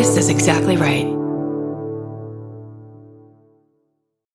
This is exactly right.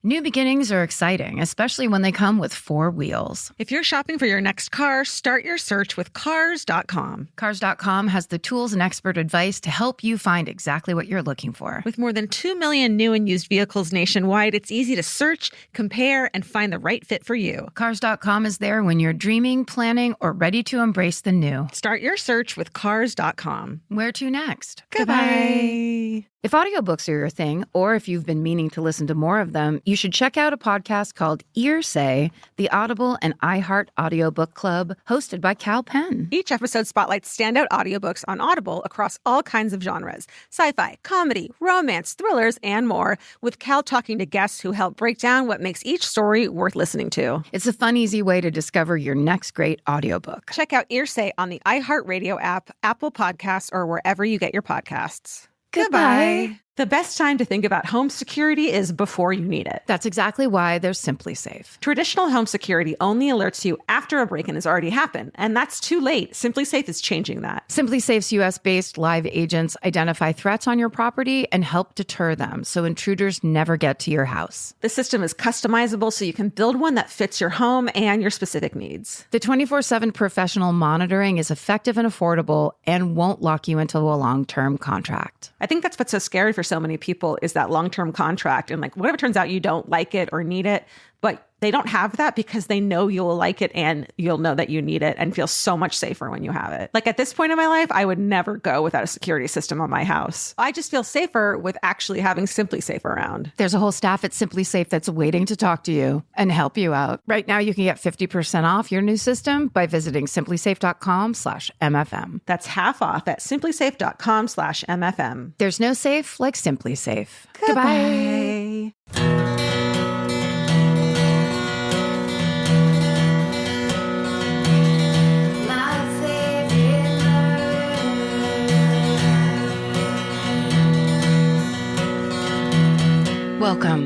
New beginnings are exciting, especially when they come with 4 wheels. If you're shopping for your next car, start your search with Cars.com. Cars.com has the tools and expert advice to help you find exactly what you're looking for. With more than 2 million new and used vehicles nationwide, it's easy to search, compare, and find the right fit for you. Cars.com is there when you're dreaming, planning, or ready to embrace the new. Start your search with Cars.com. Where to next? Goodbye. If audiobooks are your thing, or if you've been meaning to listen to more of them, you should check out a podcast called Ear Say, the Audible and iHeart Audiobook Club, hosted by Cal Penn. Each episode spotlights standout audiobooks on Audible across all kinds of genres: sci-fi, comedy, romance, thrillers, and more, with Cal talking to guests who help break down what makes each story worth listening to. It's a fun, easy way to discover your next great audiobook. Check out Ear Say on the iHeartRadio app, Apple Podcasts, or wherever you get your podcasts. Goodbye. The best time to think about home security is before you need it. That's exactly why there's Simply Safe. Traditional home security only alerts you after a break-in has already happened, and that's too late. Simply Safe is changing that. Simply Safe's U.S.-based live agents identify threats on your property and help deter them so intruders never get to your house. The system is customizable so you can build one that fits your home and your specific needs. The 24/7 professional monitoring is effective and affordable and won't lock you into a long-term contract. I think that's what's so scary for so many people is that long-term contract. And like, what if it turns out you don't like it or need it, but they don't have that because they know you'll like it and you'll know that you need it and feel so much safer when you have it. Like at this point in my life, I would never go without a security system on my house. I just feel safer with actually having Simply Safe around. There's a whole staff at Simply Safe that's waiting to talk to you and help you out. Right now, you can get 50% off your new system by visiting simplysafe.com/MFM. That's half off at simplysafe.com/MFM. There's no safe like Simply Safe. Goodbye.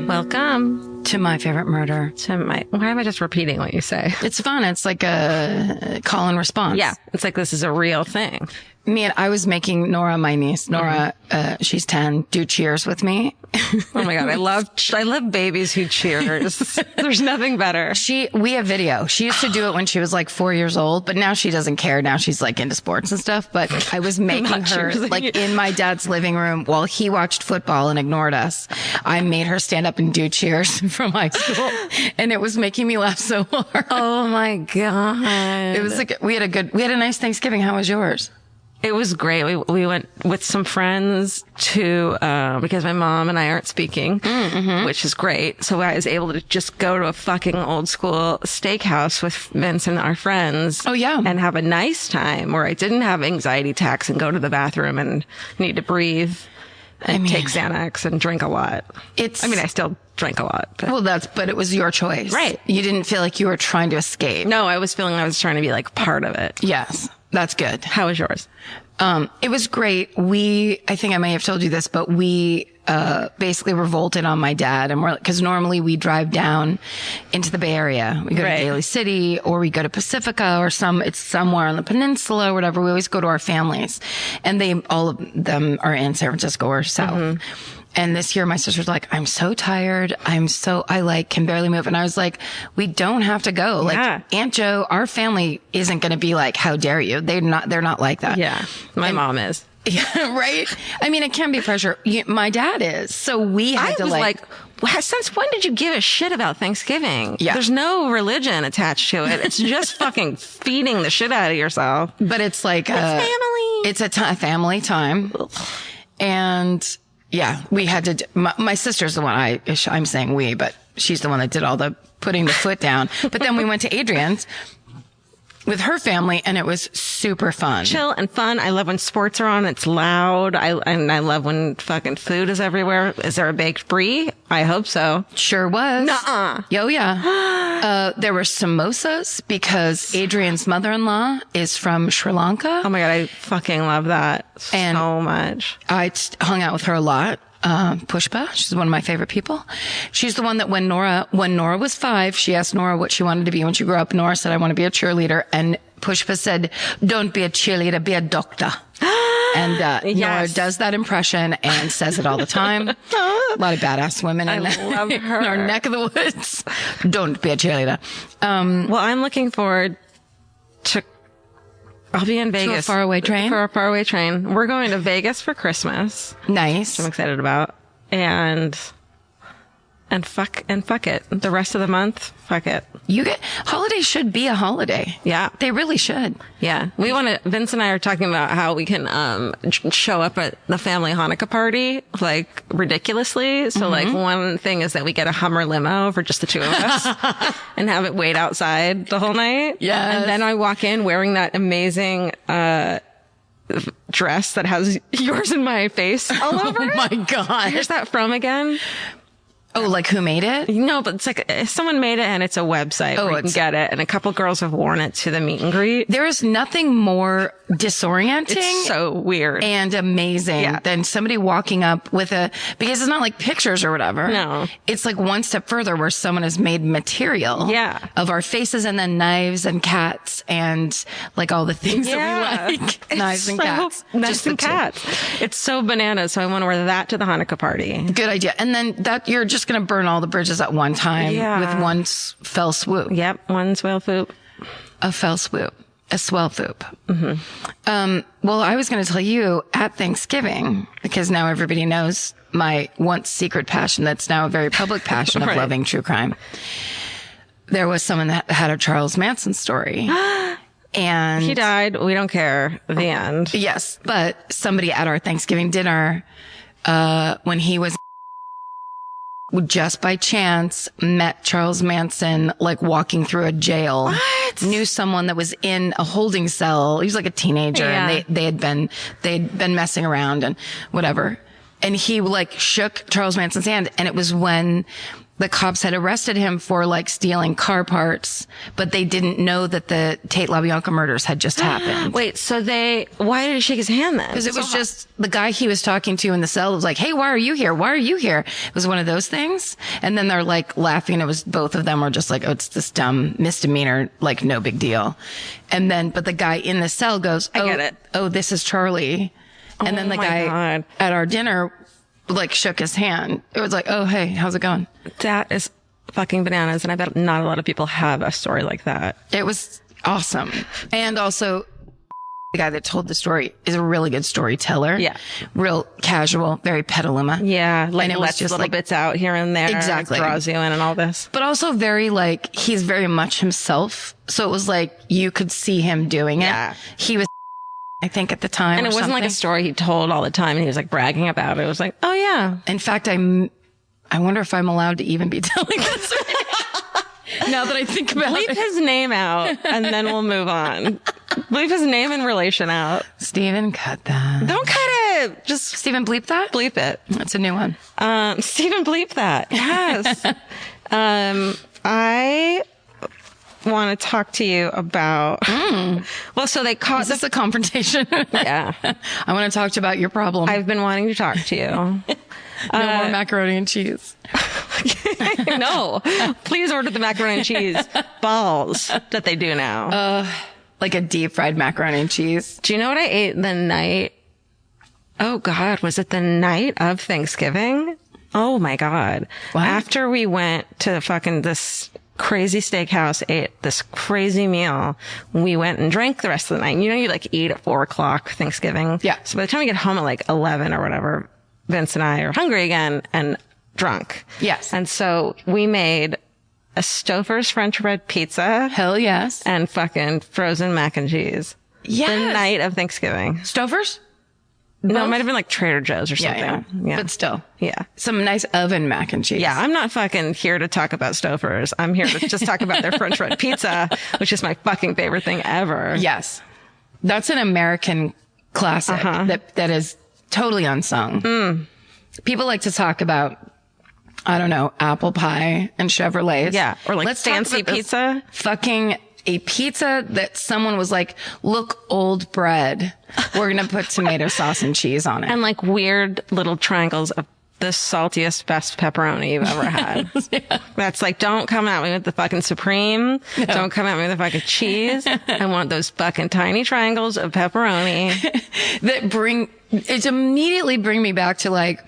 Welcome to My Favorite Murder. Why am I just repeating what you say? It's fun. It's like a call and response. Yeah. It's like this is a real thing. I was making Nora, my niece, she's 10, do cheers with me. Oh my God. I love babies who cheers. There's nothing better. We have video. She used to do it when she was like 4 years old, but now she doesn't care. Now she's like into sports and stuff. But I was making her like in my dad's living room while he watched football and ignored us. I made her stand up and do cheers from high school. And it was making me laugh so hard. Oh my God. It was like, we had a nice Thanksgiving. How was yours? It was great. We went with some friends to, because my mom and I aren't speaking, which is great. So I was able to just go to a fucking old school steakhouse with Vince and our friends. Oh, yeah. And have a nice time where I didn't have anxiety attacks and go to the bathroom and need to breathe and take Xanax and drink a lot. I still drank a lot. But it was your choice. Right. You didn't feel like you were trying to escape. No, I was feeling I was trying to be like part of it. Yes. That's good. How was yours? It was great. I think I may have told you this, but we, basically revolted on my dad cause normally we drive down into the Bay Area. We go to Daly City or we go to Pacifica or it's somewhere on the peninsula or whatever. We always go to our families and all of them are in San Francisco or south. Mm-hmm. And this year my sister's like, I'm so tired. I can barely move. And I was like, we don't have to go. Yeah. Like Aunt Jo, our family isn't going to be like, how dare you? They're not like that. Yeah. My mom is. Yeah. Right. It can be pressure. My dad is. So we had to since when did you give a shit about Thanksgiving? Yeah. There's no religion attached to it. It's just fucking feeding the shit out of yourself. But it's like family. It's a family time. And yeah, we had to, my sister's the one I'm saying we, but she's the one that did all the putting the foot down. But then we went to Adrian's with her family and it was super fun. Chill and fun. I love when sports are on. It's loud. And I love when fucking food is everywhere. Is there a baked brie? I hope so. Sure was. Nuh-uh. Oh, yeah. There were samosas because Adrian's mother-in-law is from Sri Lanka. Oh my God. I fucking love that so much. I hung out with her a lot. Pushpa, she's one of my favorite people. She's the one that when Nora was 5, she asked Nora what she wanted to be when she grew up. Nora said, I want to be a cheerleader. And Pushpa said, don't be a cheerleader, be a doctor. And Nora Yes. does that impression and says it all the time. A lot of badass women in, love in her. our neck of the woods. Don't be a cheerleader. Well, I'm looking forward to. I'll be in Vegas. faraway train? For a faraway train. We're going to Vegas for Christmas. Nice. I'm excited about. And fuck it. The rest of the month, fuck it. Holidays should be a holiday. Yeah. They really should. Yeah. Vince and I are talking about how we can show up at the family Hanukkah party, like, ridiculously. So, like, one thing is that we get a Hummer limo for just the two of us and have it wait outside the whole night. Yes. And then I walk in wearing that amazing dress that has yours and my face all over it. Oh my God. Where's that from again? Oh, like who made it? No, but it's like someone made it and it's a website where you can get it. And a couple girls have worn it to the meet and greet. There is nothing more disorienting. It's so weird. And amazing than somebody walking up with because it's not like pictures or whatever. No. It's like one step further where someone has made material of our faces and then knives and cats and like all the things that we like. Knives and cats. Knives and cats. It's so bananas. So I want to wear that to the Hanukkah party. Good idea. And then you're just going to burn all the bridges at one time with one fell swoop. Yep. One swell swoop. A fell swoop. A swell swoop. Well, I was going to tell you at Thanksgiving, because now everybody knows my once secret passion that's now a very public passion of loving true crime. There was someone that had a Charles Manson story. And he died. We don't care. The end. Yes. But somebody at our Thanksgiving dinner, when he was just by chance met Charles Manson, like walking through a jail. What? Knew someone that was in a holding cell. He was like a teenager and they had been messing around and whatever. And he like shook Charles Manson's hand. And it was when the cops had arrested him for like stealing car parts, but they didn't know that the Tate LaBianca murders had just happened. Wait, so why did he shake his hand then? Because it was just the guy he was talking to in the cell was like, hey, why are you here? Why are you here? It was one of those things. And then they're like laughing. It was both of them were just like, oh, it's this dumb misdemeanor, like no big deal. And then, but the guy in the cell goes, I get it. Oh, this is Charlie. And then the guy at our dinner like shook his hand. It was like, oh, hey, how's it going? That is fucking bananas. And I bet not a lot of people have a story like that. It was awesome. And also the guy that told the story is a really good storyteller. Yeah. Real casual, very petaluma. Yeah. Like and it lets was just little like, bits out here and there. Exactly. Draws you in and all this. But also very like, he's very much himself. So it was like, you could see him doing it. Yeah. He was, I think at the time. And it wasn't like a story he told all the time and he was like bragging about it. It was like, oh yeah. In fact, I wonder if I'm allowed to even be telling this right now that I think about it. Bleep his name out and then we'll move on. Bleep his name and relation out. Steven, cut that. Don't cut it. Just Steven, bleep that? Bleep it. That's a new one. Steven, bleep that. Yes. I want to talk to you about well, so they caught is this a confrontation? Yeah. I want to talk to you about your problem. I've been wanting to talk to you. No more macaroni and cheese. No, please order the macaroni and cheese balls that they do now. Like a deep fried macaroni and cheese. Do you know what I ate the night? Oh God, was it the night of Thanksgiving? Oh my God. What? After we went to fucking this crazy steakhouse, ate this crazy meal, we went and drank the rest of the night. You know, you like eat at 4:00 Thanksgiving. Yeah. So by the time we get home at like 11 or whatever, Vince and I are hungry again and drunk. Yes. And so we made a Stouffer's French bread pizza. Hell yes. And fucking frozen mac and cheese. Yes. The night of Thanksgiving. Stouffer's? No, it might have been like Trader Joe's or something. Yeah. But still. Yeah. Some nice oven mac and cheese. Yeah, I'm not fucking here to talk about Stouffer's. I'm here to just talk about their French bread pizza, which is my fucking favorite thing ever. Yes. That's an American classic that is totally unsung. People like to talk about, I don't know, apple pie and Chevrolets. Yeah. Or like fancy pizza. Fucking a pizza that someone was like, look, old bread. We're going to put tomato sauce and cheese on it. And like weird little triangles of the saltiest, best pepperoni you've ever had. That's like, don't come at me with the fucking supreme. No. Don't come at me with the fucking cheese. I want those fucking tiny triangles of pepperoni. It immediately bring me back to like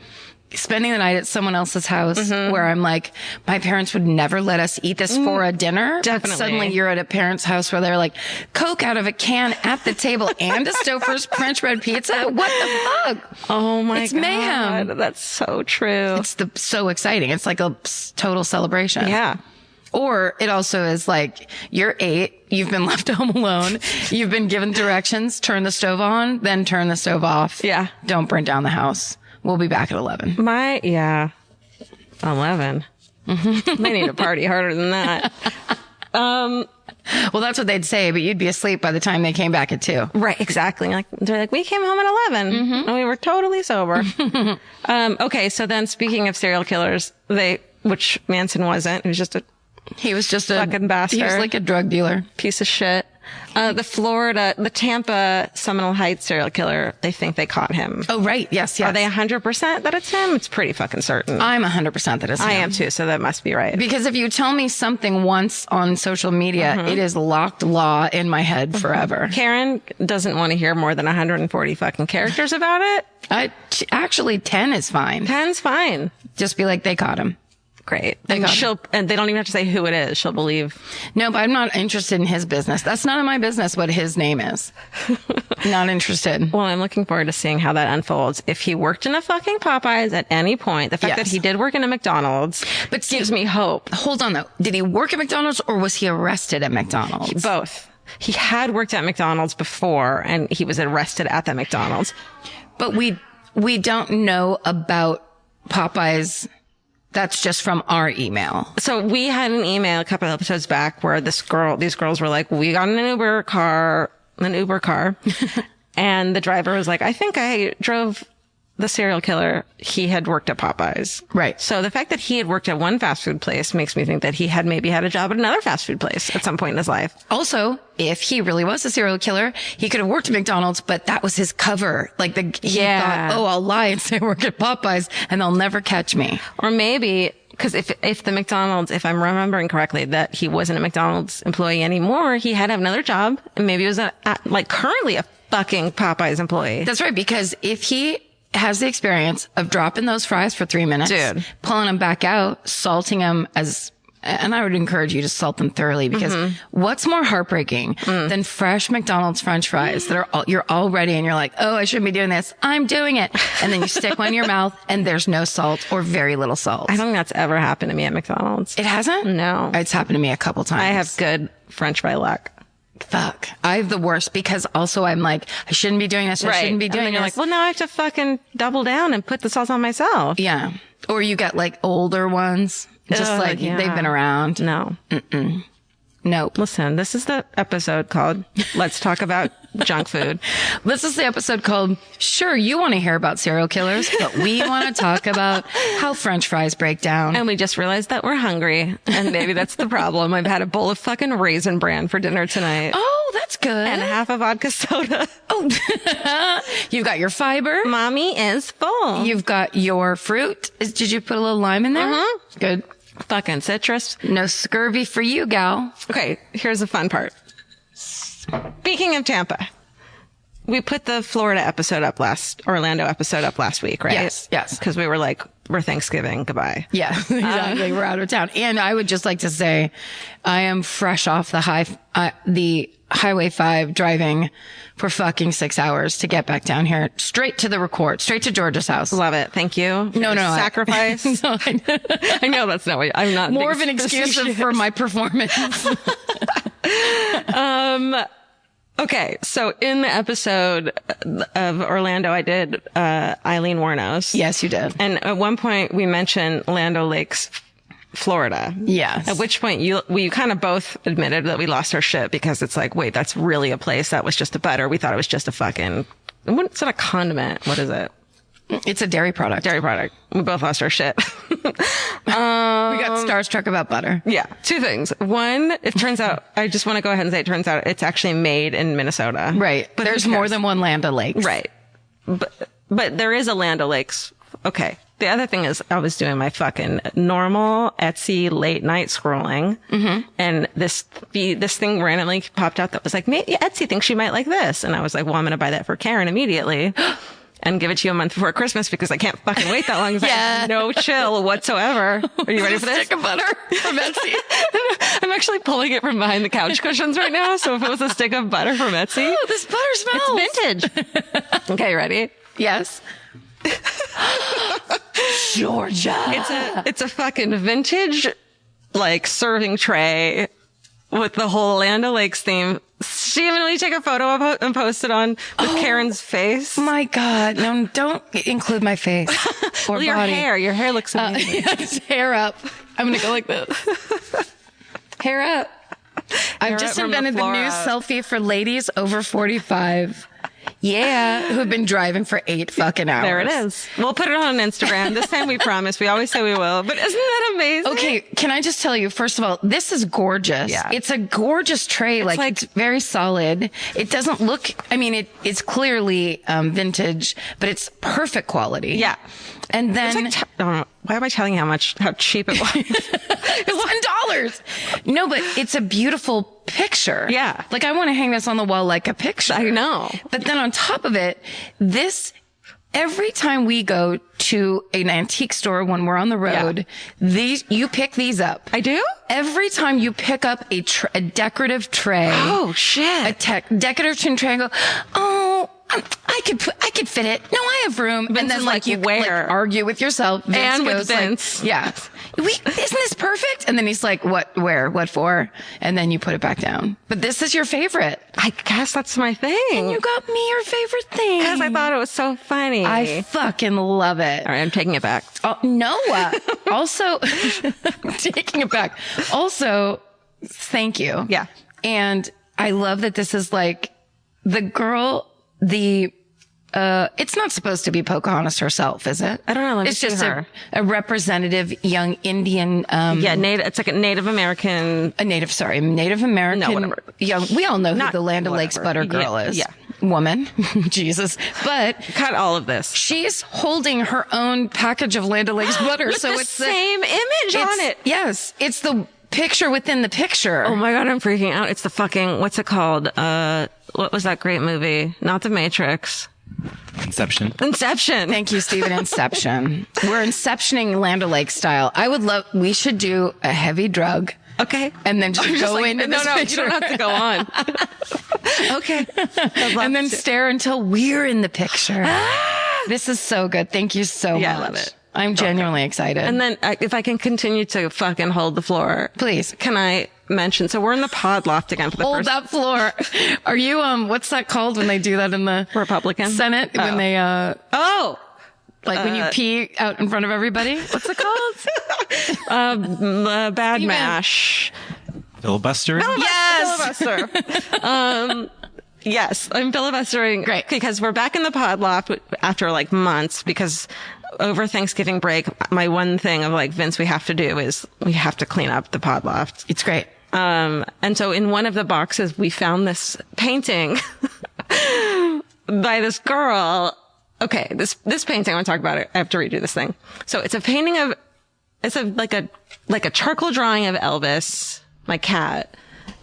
spending the night at someone else's house where I'm like, my parents would never let us eat this for a dinner. Definitely. But suddenly you're at a parent's house where they're like, Coke out of a can at the table and a Stouffer's French bread pizza. What the fuck? Oh my God. It's mayhem. That's so true. It's so exciting. It's like a total celebration. Yeah. Or it also is like, you're 8, you've been left home alone, you've been given directions, turn the stove on, then turn the stove off. Yeah. Don't burn down the house. We'll be back at 11. 11. They need to party harder than that. Well, that's what they'd say, but you'd be asleep by the time they came back at 2. Right, exactly. They're like, we came home at 11 and we were totally sober. Okay, so then speaking of serial killers, which Manson wasn't, he was just a fucking bastard. He was like a drug dealer. Piece of shit. The Tampa Seminole Heights serial killer, they think they caught him. Oh, right. Yes. Are they 100% that it's him? It's pretty fucking certain. I'm 100% that it's him. I am too, so that must be right. Because if you tell me something once on social media, it is locked law in my head forever. Karen doesn't want to hear more than 140 fucking characters about it. Actually, 10 is fine. 10's fine. Just be like, they caught him. Great. And they don't even have to say who it is. She'll believe. No, but I'm not interested in his business. That's none of my business what his name is. Not interested. Well, I'm looking forward to seeing how that unfolds. If he worked in a fucking Popeyes at any point, the fact that he did work in a McDonald's gives me hope. Hold on though. Did he work at McDonald's or was he arrested at McDonald's? Both. He had worked at McDonald's before and he was arrested at that McDonald's. But we don't know about Popeyes. That's just from our email. So we had an email a couple of episodes back where these girls were like, we got an Uber car. And the driver was like, I think I drove the serial killer. He had worked at Popeyes. Right. So the fact that he had worked at one fast food place makes me think that he had maybe had a job at another fast food place at some point in his life. Also, if he really was a serial killer, he could have worked at McDonald's, but that was his cover. Like he thought, oh, I'll lie and say I work at Popeyes and they'll never catch me. Or maybe, because if the McDonald's, if I'm remembering correctly, that he wasn't a McDonald's employee anymore, he had to have another job and maybe he was currently a fucking Popeyes employee. That's right. Because if he has the experience of dropping those fries for 3 minutes, pulling them back out, salting them and I would encourage you to salt them thoroughly because what's more heartbreaking than fresh McDonald's French fries that you're all ready and you're like, oh, I shouldn't be doing this. I'm doing it. And then you stick one in your mouth and there's no salt or very little salt. I don't think that's ever happened to me at McDonald's. It hasn't? No. It's happened to me a couple times. I have good French fry luck. Fuck. I have the worst because also I'm like, I shouldn't be doing this. I shouldn't be doing this. You're like, well, now I have to fucking double down and put the sauce on myself. Yeah. Or you get like older ones. Just they've been around. No. Nope. Listen, this is the episode called Let's Talk About Junk Food. This is the episode called Sure, you want to hear about serial killers, but we want to talk about how French fries break down. And we just realized that we're hungry. And maybe that's the problem. I've had a bowl of fucking Raisin Bran for dinner tonight. Oh, that's good. And half a vodka soda. Oh, you've got your fiber. Mommy is full. You've got your fruit. Did you put a little lime in there? Good. Fucking citrus. No scurvy for you, gal. Okay, here's the fun part. Speaking of Tampa, we put the Orlando episode up last week, right? Yes. Because we were like, we're Thanksgiving, goodbye. Yeah, exactly. We're out of town. And I would just like to say, I am fresh off the Highway 5 driving for fucking 6 hours to get back down here, straight to George's house. Love it. Thank you. No. Sacrifice. No, I know that's not what I'm not. More of an excuse for my performance. Okay. So in the episode of Orlando, I did, Eileen Wuornos. Yes, you did. And at one point we mentioned Land O'Lakes, Florida. Yes. At which point we kind of both admitted that we lost our shit because it's like, wait, that's really a place that was just a butter. We thought it was just a fucking, it's not a condiment. What is it? It's a dairy product. We both lost our shit. We got starstruck about butter. Yeah. 2 things. One, it turns out, I just want to go ahead and say it turns out it's actually made in Minnesota. Right. But there's more than one Land O'Lakes. Right. But there is a Land O'Lakes. Okay. the other thing is I was doing my fucking normal Etsy late night scrolling. And this thing randomly popped out that was like, maybe Etsy thinks she might like this. And I was like, well, I'm going to buy that for Karen immediately. And give it to you a month before Christmas because I can't fucking wait that long. I have no chill whatsoever. Are you ready for this? Stick of butter from Etsy. I'm actually pulling it from behind the couch cushions right now. So if it was a stick of butter from Etsy. Oh, this butter smells. It's vintage. Okay, ready? Yes. Georgia. It's a fucking vintage, like, serving tray with the whole Land O'Lakes theme. She even really take a photo of it and post it on with Karen's face. My God. No, don't include my face or Well, body. Your hair looks amazing. Yes, hair up. I'm going to go like this. Hair up. I've just up from the invented the floor new up. selfie for ladies over 45. Yeah, who have been driving for 8 fucking hours. There it is. We'll put it on Instagram. This time we promise. We always say we will. But isn't that amazing? Okay, can I just tell you, first of all, this is gorgeous. Yeah. It's a gorgeous tray. Like, it's very solid. It doesn't look, I mean, it's clearly vintage, but it's perfect quality. Yeah. And then... It's like why am I telling you how cheap it was? $1. No, but it's a beautiful picture. Yeah. Like, I want to hang this on the wall like a picture. I know. But then on top of it, every time we go to an antique store when we're on the road, you pick these up. I do? Every time you pick up a decorative tray. Oh, shit. Decorative tray and go, oh, I could fit it. No, I have room. Vince and then is like you where? like, argue with yourself. Vince And with goes like, Vince. yeah. Isn't this perfect? And then he's like, what, where, what for? And then you put it back down. But this is your favorite. I guess that's my thing. And you got me your favorite thing. Because I thought it was so funny. I fucking love it. All right, I'm taking it back. Oh, no. Also, taking it back. Also, thank you. Yeah. And I love that this is like the girl, it's not supposed to be Pocahontas herself, is it? I don't know. Let me It's see just her. a representative young Indian, It's like a Native American. Native American. No, whatever. Young, we all know Not who the Land O'Lakes whatever. butter girl Yeah, is. yeah. Woman. Jesus. But Cut all of this. she's holding her own package of Land O'Lakes butter. With so the it's same image on it. Yes. It's the picture within the picture. Oh my God, I'm freaking out. It's the fucking, what's it called? What was that great movie? Not The Matrix. Inception. Thank you, Stephen. Inception. We're inceptioning Land O'Lakes style. We should do a heavy drug. Okay. And then just go into this No, picture. you don't have to go on. Okay. And then stare until we're in the picture. This is so good. Thank you so much. Yeah, I love it. I'm genuinely excited. And then if I can continue to fucking hold the floor. Please. Can I mention, so we're in the pod loft again for the Hold first. that floor. Are you, what's that called when they do that in the Republican? Senate? Oh. When they, Oh! like when you pee out in front of everybody? What's it called? Bad mash. Filibuster. Yes. Filibuster. Yes, I'm filibustering. Great. Because we're back in the pod loft after like months because over Thanksgiving break, my one thing of like, Vince, we have to do is we have to clean up the pod loft. It's great. And so in one of the boxes, we found this painting by this girl. Okay. This painting, I want to talk about it. I have to redo this thing. So it's a painting of, like a charcoal drawing of Elvis, my cat.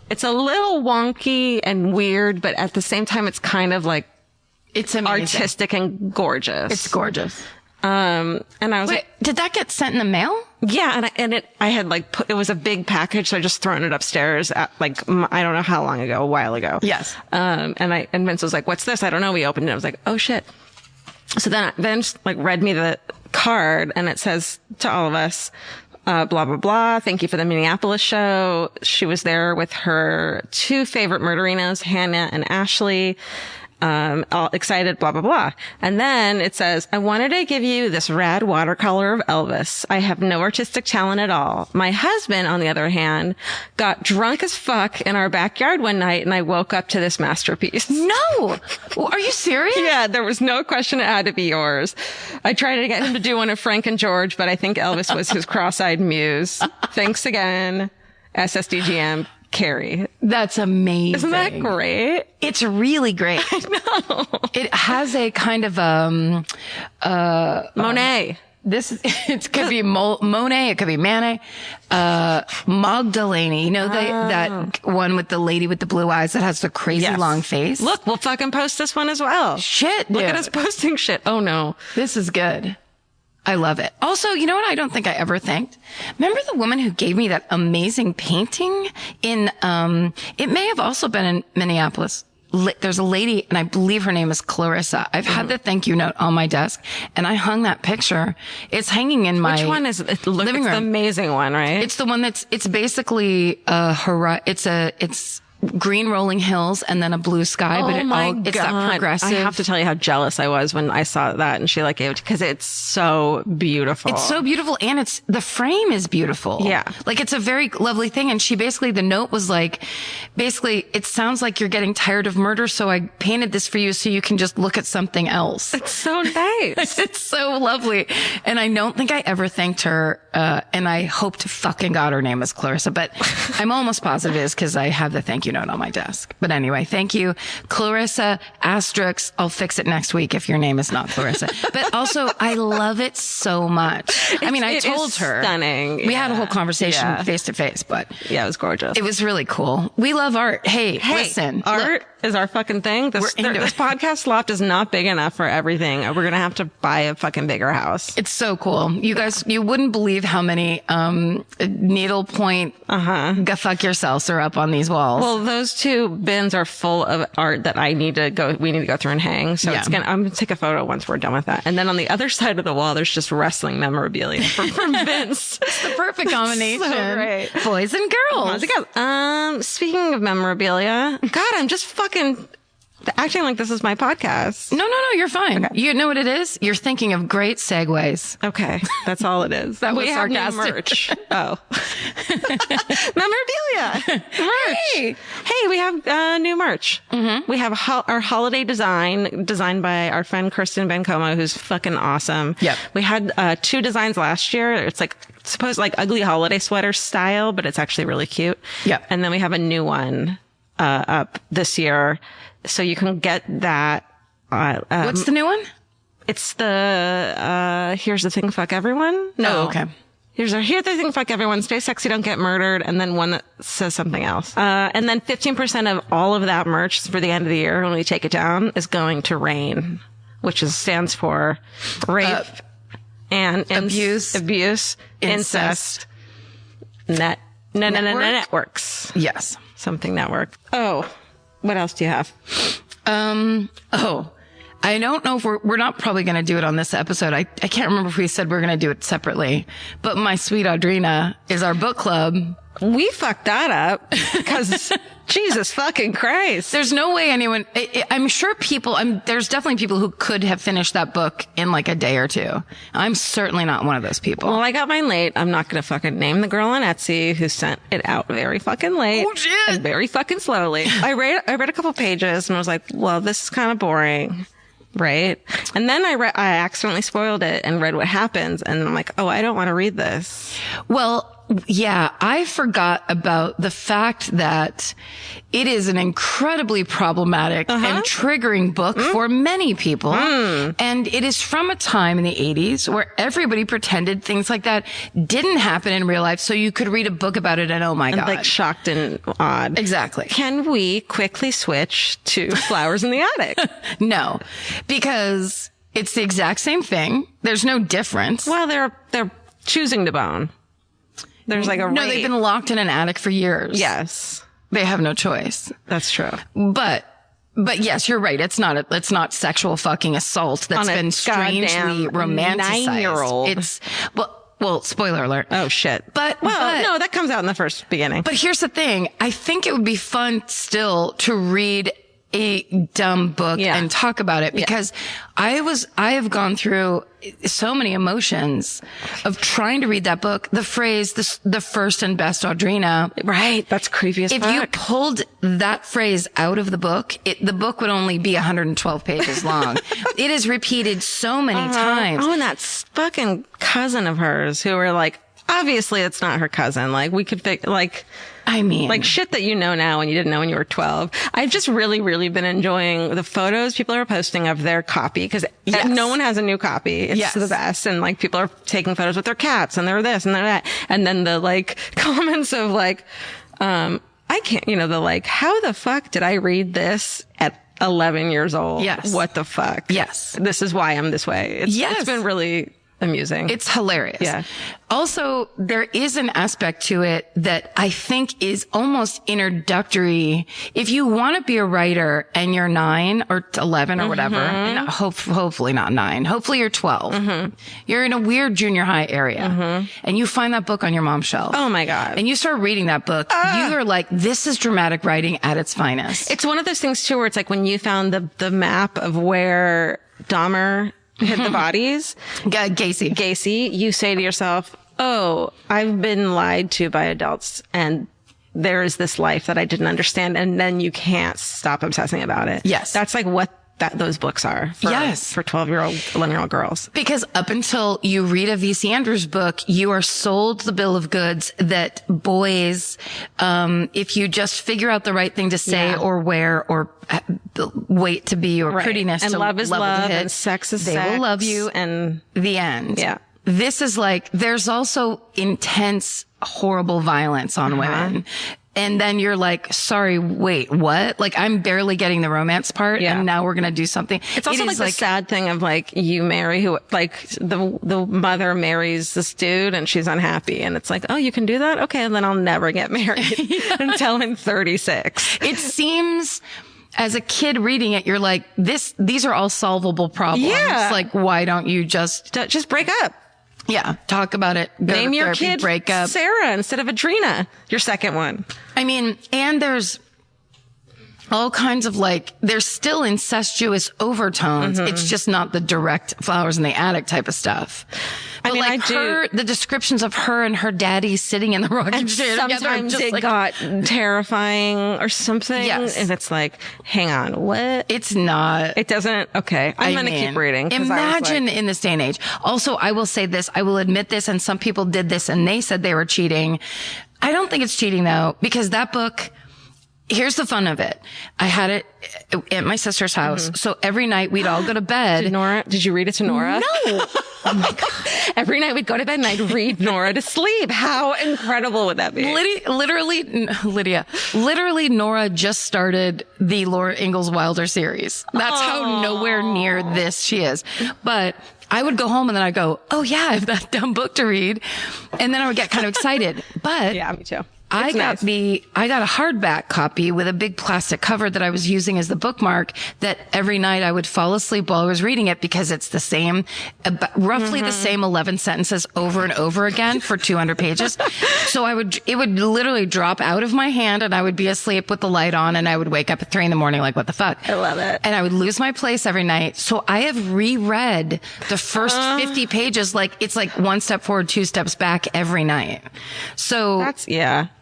It's a little wonky and weird, but at the same time, it's kind of like It's amazing. artistic and gorgeous. It's gorgeous. And I was Wait, like, did that get sent in the mail? yeah. I had like it was a big package. So I just thrown it upstairs at like, I don't know how long ago, a while ago. Yes. And Vince was like, what's this? I don't know. We opened it. I was like, oh shit. So then Vince like read me the card and it says to all of us, blah, blah, blah. Thank you for the Minneapolis show. She was there with her 2 favorite murderinos, Hannah and Ashley. All excited, blah, blah, blah. And then it says, I wanted to give you this rad watercolor of Elvis. I have no artistic talent at all. My husband, on the other hand, got drunk as fuck in our backyard one night and I woke up to this masterpiece. No. Are you serious? Yeah, there was no question it had to be yours. I tried to get him to do one of Frank and George, but I think Elvis was his cross-eyed muse. Thanks again, SSDGM. Carrie. That's amazing. Isn't that great? It's really great. I know. It has a kind of Monet. it could be Monet, it could be Manet, Magdalene. You know, that one with the lady with the blue eyes that has the crazy long face. Look, we'll fucking post this one as well. Shit, dude. Look at us posting shit. Oh no. This is good. I love it. Also, you know what I don't think I ever thanked? Remember the woman who gave me that amazing painting in, it may have also been in Minneapolis. There's a lady, and I believe her name is Clarissa. I've had the thank you note on my desk, and I hung that picture. It's hanging in my Which one is it? living room. It's the amazing one, right? It's the one it's basically it's green rolling hills and then a blue sky, but it's that progressive. I have to tell you how jealous I was when I saw that and she like gave it, because it's so beautiful. It's so beautiful, and the frame is beautiful. Yeah. Like, it's a very lovely thing. And the note was like, basically, it sounds like you're getting tired of murder, so I painted this for you so you can just look at something else. It's so nice. It's so lovely. And I don't think I ever thanked her, and I hope to fucking God her name is Clarissa, but I'm almost positive it is, because I have the thank you note on my desk. But anyway, thank you, Clarissa, asterisk. I'll fix it next week if your name is not Clarissa. But also, I love it so much. I mean, I told her. Stunning. We had a whole conversation face to face, but yeah, it was gorgeous. It was really cool. We love art. Hey, listen. Art is our fucking thing. This podcast loft is not big enough for everything. We're going to have to buy a fucking bigger house. It's so cool. You guys, you wouldn't believe how many needlepoint go fuck yourselves are up on these walls. Well, those two bins are full of art that we need to go through and hang. So I'm going to take a photo once we're done with that. And then on the other side of the wall, there's just wrestling memorabilia from Vince. It's the perfect combination. So great. Boys and girls. Speaking of memorabilia, God, I'm just fucking acting like this is my podcast. No, you're fine. Okay. You know what it is? You're thinking of great segues. Okay. That's all it is. That was we sarcastic. Have merch. Oh. Memorabilia. Merch. Hey, we have new merch. Mm-hmm. We have our holiday designed by our friend Kirsten Bencomo, who's fucking awesome. Yep. We had 2 designs last year. It's like supposed like ugly holiday sweater style, but it's actually really cute. Yep. And then we have a new one up this year. So you can get that. What's the new one? It's the, here's the thing, fuck everyone. No. Oh, okay. Here's the thing, fuck everyone. Stay sexy, don't get murdered. And then one that says something else. And then 15% of all of that merch for the end of the year, when we take it down, is going to RAIN, which stands for rape and abuse, incest, networks. Yes. Something network. Oh, what else do you have? I don't know if we're not probably going to do it on this episode. I can't remember if we said we're going to do it separately, but My Sweet Audrina is our book club. We fucked that up because Jesus fucking Christ. There's no way anyone, I'm sure there's definitely people who could have finished that book in like a day or two. I'm certainly not one of those people. Well, I got mine late. I'm not going to fucking name the girl on Etsy who sent it out very fucking late. Oh, shit. And very fucking slowly. I read a couple pages and I was like, well, this is kind of boring. Right. And then I accidentally spoiled it and read what happens. And I'm like, oh, I don't want to read this. Well, yeah, I forgot about the fact that it is an incredibly problematic and triggering book for many people. And it is from a time in the 80s where everybody pretended things like that didn't happen in real life. So you could read a book about it and oh my God. Like shocked and odd. Exactly. Can we quickly switch to Flowers in the Attic? No, because it's the exact same thing. There's no difference. Well, they're choosing to bone. There's like a no, they've been locked in an attic for years. Yes. They have no choice. That's true. But yes, you're right. It's not sexual fucking assault that's been strangely romanticized. 9-year-old. It's, well, spoiler alert. Oh shit. But no, that comes out in the first beginning. But here's the thing. I think it would be fun still to read a dumb book and talk about it because I have gone through so many emotions of trying to read that book. The phrase, the first and best Audrina. Right. That's creepy as fuck. If you pulled that phrase out of the book, the book would only be 112 pages long. It is repeated so many times. Oh, and that fucking cousin of hers who were like, obviously it's not her cousin. Like we could I mean, like shit that you know now and you didn't know when you were 12. I've just really, really been enjoying the photos people are posting of their copy because no one has a new copy. It's the best. And like people are taking photos with their cats and they're this and they're that. And then the like comments of like, I can't, the like, how the fuck did I read this at 11 years old? Yes. What the fuck? Yes. This is why I'm this way. It's been really amusing. It's hilarious. Yeah. Also, there is an aspect to it that I think is almost introductory. If you want to be a writer and you're 9 or 11 or whatever, and hopefully not 9, hopefully you're 12. You're in a weird junior high area and you find that book on your mom's shelf. Oh my God. And you start reading that book. You are like, this is dramatic writing at its finest. It's one of those things too, where it's like when you found the map of where Dahmer hit the bodies. Gacy, you say to yourself, oh, I've been lied to by adults and there is this life that I didn't understand. And then you can't stop obsessing about it. Yes. That's like what those books are for 12-year-old, 11-year-old girls. Because up until you read a V.C. Andrews book, you are sold the bill of goods that boys, if you just figure out the right thing to say or wear or weight to be or prettiness and to love is love and sex is they sex. will love you and the end. Yeah. This is like, there's also intense, horrible violence on women. And then you're like, sorry, wait, what? Like, I'm barely getting the romance part. And now we're going to do something. It's also like the sad thing of like, you marry the mother marries this dude and she's unhappy. And it's like, oh, you can do that? Okay. And then I'll never get married until I'm 36. It seems, as a kid reading it, you're like, these are all solvable problems. Yeah. Like, why don't you just break up? Yeah. Talk about it. Name your kid break up. Sarah instead of Adrena, your second one. I mean, and there's all kinds of like, there's still incestuous overtones. It's just not the direct flowers in the attic type of stuff. But the descriptions of her and her daddy sitting in the rocking chair together. Sometimes it got terrifying or something. Yes. And it's like, hang on, what? It's not. It doesn't. Okay. I'm going to keep reading. Imagine in this day and age. Also, I will say this. I will admit this. And some people did this and they said they were cheating. I don't think it's cheating though, because that book, here's the fun of it. I had it at my sister's house. So every night we'd all go to bed. Did you read it to Nora? No. Oh my God. Every night we'd go to bed and I'd read Nora to sleep. How incredible would that be? Literally, Nora just started the Laura Ingalls Wilder series. That's how nowhere near this she is. But I would go home and then I'd go, oh yeah, I have that dumb book to read. And then I would get kind of excited. But yeah, me too. I got a hardback copy with a big plastic cover that I was using as the bookmark that every night I would fall asleep while I was reading it because it's the same, roughly the same 11 sentences over and over again for 200 pages. So it would literally drop out of my hand and I would be asleep with the light on and I would wake up at 3 a.m. like, what the fuck? I love it. And I would lose my place every night. So I have reread the first 50 pages. Like it's like 1 step forward, 2 steps back every night. So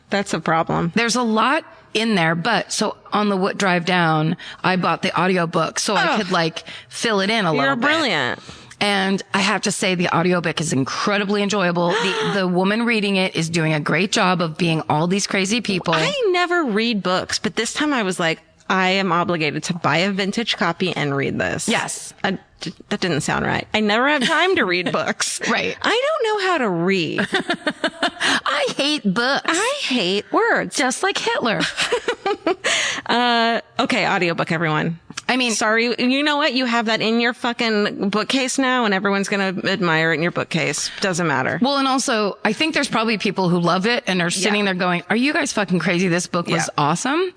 that's a problem. There's a lot in there, but so on the drive down, I bought the audiobook so I could like fill it in a little bit. You're brilliant. And I have to say the audiobook is incredibly enjoyable. The woman reading it is doing a great job of being all these crazy people. I never read books, but this time I was like, I am obligated to buy a vintage copy and read this. Yes. That didn't sound right. I never have time to read books. Right. I don't know how to read. I hate books. I hate words. Just like Hitler. Okay, audiobook, everyone. I mean, sorry. You know what? You have that in your fucking bookcase now and everyone's going to admire it in your bookcase. Doesn't matter. Well, and also I think there's probably people who love it and are sitting there going, are you guys fucking crazy? This book was awesome.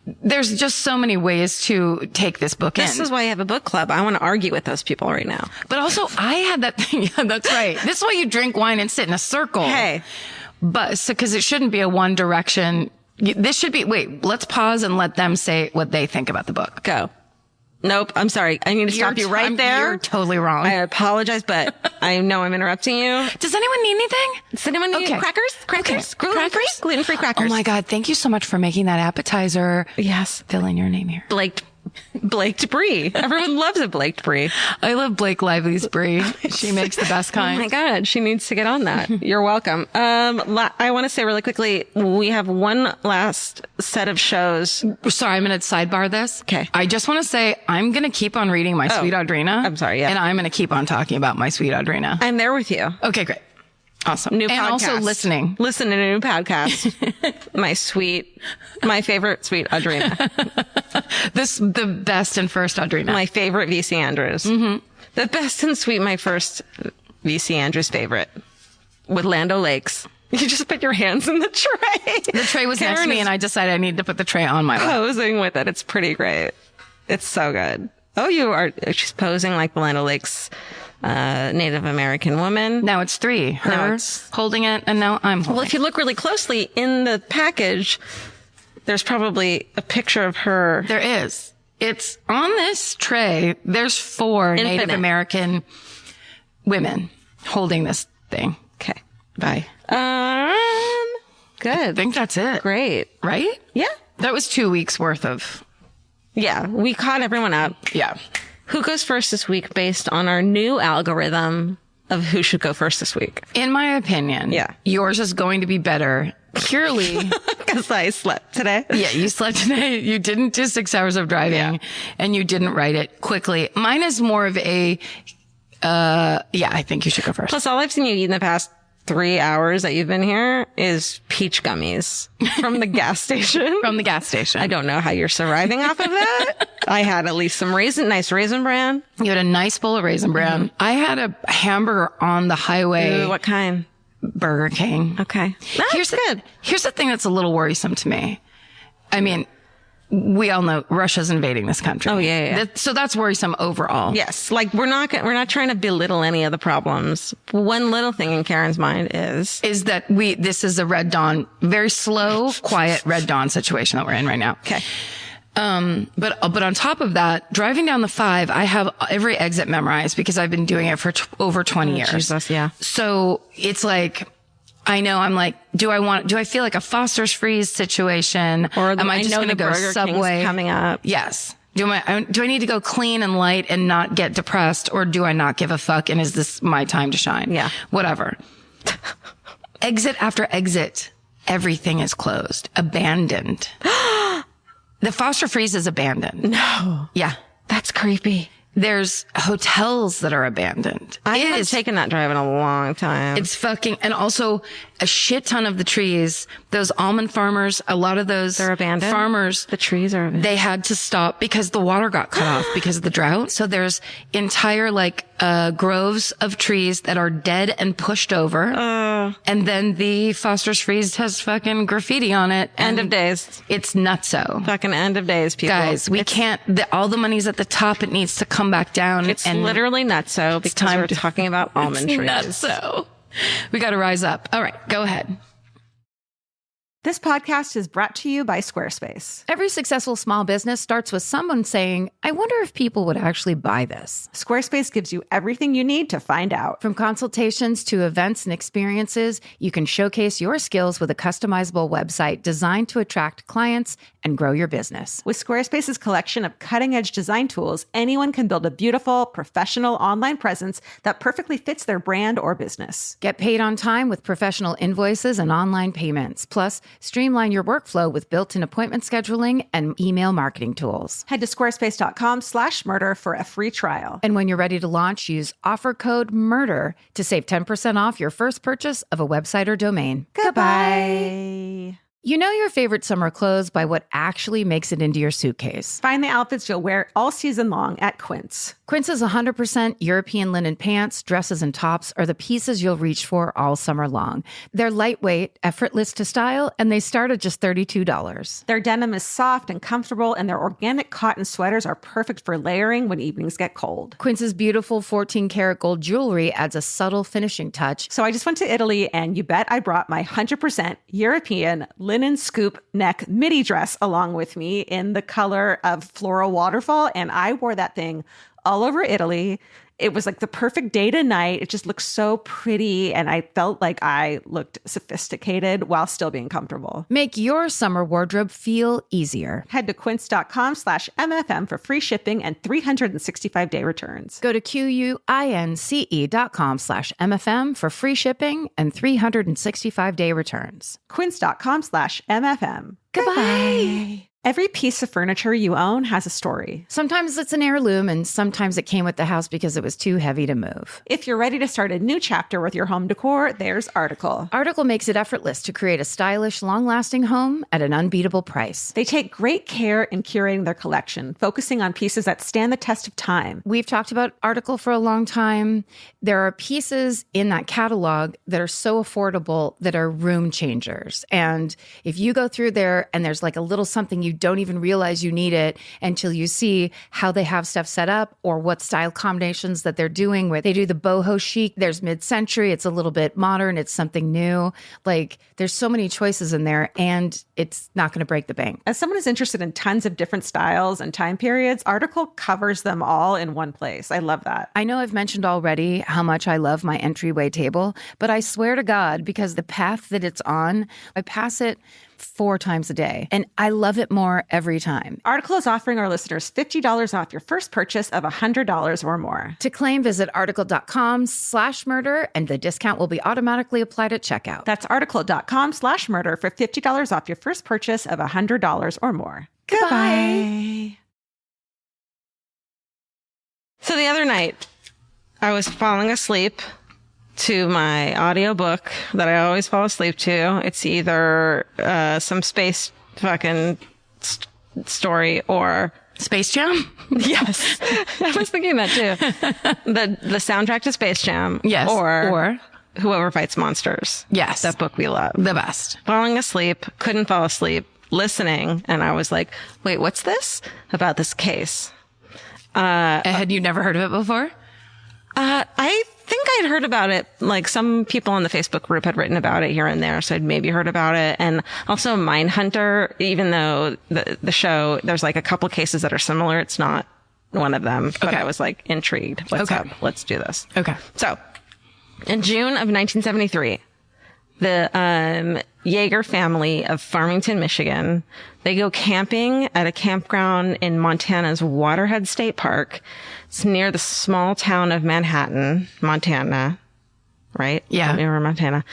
There's just so many ways to take this book in. This is why I have a book club. I want to argue with those people right now. But also I had that thing. Yeah, that's right. This is why you drink wine and sit in a circle. Hey. But because it shouldn't be a one direction. This should be, wait, let's pause and let them say what they think about the book. Go. Nope. I'm sorry. I need to stop you right there. You're totally wrong. I apologize, but I know I'm interrupting you. Does anyone need anything? Does anyone need crackers? Crackers? Gluten-free crackers. Oh my God. Thank you so much for making that appetizer. Yes. Fill in your name here. Like Blaked brie. Everyone loves a blaked brie. I love Blake Lively's brie. She makes the best Oh kind. my God, she needs to get on that. You're welcome. I want to say really quickly, we have one last set of shows. Sorry, I'm going to sidebar this. Okay. I just want to say I'm going to keep on reading my sweet Audrina. I'm sorry, yeah. And I'm going to keep on talking about my sweet Audrina. I'm there with you. Okay, great. Awesome. New and podcast. also listening. Listen to a new podcast. my favorite sweet Audrina. The best and first Audrina. My favorite VC Andrews. Mm-hmm. The best and sweet, my first VC Andrews favorite. With Lando Lakes. You just put your hands in the tray. The tray was next to me and I decided I needed to put the tray on my lap. Posing with it. It's pretty great. It's so good. Oh, she's posing like the Lando Lakes Native American woman. Now it's three. Her holding it, and now I'm holding it. Well, if you look really closely in the package, there's probably a picture of her. There is. It's on this tray. There's 4 Native American women holding this thing. Okay. Bye. Good. I think that's it. Great. Right? Yeah. That was 2 weeks worth of. Yeah. We caught everyone up. Yeah. Who goes first this week based on our new algorithm of who should go first this week? In my opinion, yours is going to be better purely because I slept today. Yeah, you slept today. You didn't do 6 hours of driving and you didn't write it quickly. Mine is more of a, I think you should go first. Plus, all I've seen you eat in the past 3 hours that you've been here is peach gummies from the gas station. From the gas station. I don't know how you're surviving off of that. I had at least some nice raisin bran. You had a nice bowl of raisin bran. Mm-hmm. I had a hamburger on the highway. Ooh, what kind? Burger King. Okay. Here's the thing that's a little worrisome to me. I mean, we all know Russia's invading this country. Oh yeah. So that's worrisome overall. Yes. Like we're not trying to belittle any of the problems. One little thing in Karen's mind is that this is a Red Dawn, very slow, quiet Red Dawn situation that we're in right now. Okay. But on top of that, driving down the 5, I have every exit memorized because I've been doing it for over 20 years. Jesus, yeah. So it's like, I know I'm like, do I feel like a Foster's Freeze situation? Or am I just going to go Burger Subway? King's coming up. Yes. Do I need to go clean and light and not get depressed, or do I not give a fuck? And is this my time to shine? Yeah. Whatever. Exit after exit, everything is closed, abandoned. The Foster Freeze is abandoned. No. Yeah. That's creepy. There's hotels that are abandoned. I haven't taken that drive in a long time. It's fucking, and also a shit ton of the trees, those almond farmers, a lot of those they're abandoned. Farmers, the trees are abandoned. They had to stop because the water got cut off because of the drought. So there's entire groves of trees that are dead and pushed over. And then the Foster's Freeze has fucking graffiti on it. End of days. It's nutso. Fucking end of days, people. Guys, we can't, all the money's at the top. It needs to come back down. It's literally nutso because we're talking about almond trees. Nutso. We got to rise up. All right, go ahead. This podcast is brought to you by Squarespace. Every successful small business starts with someone saying, I wonder if people would actually buy this. Squarespace gives you everything you need to find out. From consultations to events and experiences, you can showcase your skills with a customizable website designed to attract clients and grow your business. With Squarespace's collection of cutting-edge design tools, anyone can build a beautiful, professional online presence that perfectly fits their brand or business. Get paid on time with professional invoices and online payments. Plus, streamline your workflow with built-in appointment scheduling and email marketing tools. Head to squarespace.com/murder for a free trial. And when you're ready to launch, use offer code MURDER to save 10% off your first purchase of a website or domain. Goodbye. You know your favorite summer clothes by what actually makes it into your suitcase. Find the outfits you'll wear all season long at Quince. Quince's 100% European linen pants, dresses, and tops are the pieces you'll reach for all summer long. They're lightweight, effortless to style, and they start at just $32. Their denim is soft and comfortable, and their organic cotton sweaters are perfect for layering when evenings get cold. Quince's beautiful 14-karat gold jewelry adds a subtle finishing touch. So I just went to Italy, and you bet I brought my 100% European linen scoop neck midi dress along with me in the color of floral waterfall, and I wore that thing all over Italy. It was like the perfect day to night. It just looked so pretty. And I felt like I looked sophisticated while still being comfortable. Make your summer wardrobe feel easier. Head to quince.com/MFM for free shipping and 365-day returns. Go to QUINCE.com/MFM for free shipping and 365-day returns. Quince.com/MFM. Goodbye. Every piece of furniture you own has a story. Sometimes it's an heirloom, and sometimes it came with the house because it was too heavy to move. If you're ready to start a new chapter with your home decor, there's Article. Article makes it effortless to create a stylish, long-lasting home at an unbeatable price. They take great care in curating their collection, focusing on pieces that stand the test of time. We've talked about Article for a long time. There are pieces in that catalog that are so affordable that are room changers. And if you go through there and there's like a little something you don't even realize you need it until you see how they have stuff set up or what style combinations that they're doing with. They do the boho chic. There's mid-century. It's a little bit modern. It's something new. Like there's so many choices in there and it's not going to break the bank. As someone who's interested in tons of different styles and time periods, Article covers them all in one place. I love that. I know I've mentioned already how much I love my entryway table, but I swear to God, because the path that it's on, I pass it 4 times a day, and I love it more every time. Article is offering our listeners $50 off your first purchase of $100 or more. To claim, visit article.com/murder, and the discount will be automatically applied at checkout. That's article.com/murder for $50 off your first purchase of $100 or more. Goodbye. So the other night, I was falling asleep to my audiobook that I always fall asleep to. It's either some space fucking story or Space Jam? Yes. I was thinking that too. The soundtrack to Space Jam. Yes. Or Whoever Fights Monsters. Yes. That book we love. The best. Falling asleep, couldn't fall asleep, listening, and I was like, wait, what's this? About this case. Had you never heard of it before? I think I'd heard about it. Like some people on the Facebook group had written about it here and there, so I'd maybe heard about it. And also Mindhunter, even though the show, there's like a couple cases that are similar, it's not one of them. But I was like intrigued. What's up? Let's do this. Okay. So in June of 1973, the Yeager family of Farmington, Michigan, they go camping at a campground in Montana's Waterhead State Park. It's near the small town of Manhattan, Montana, right? Yeah. Near Montana.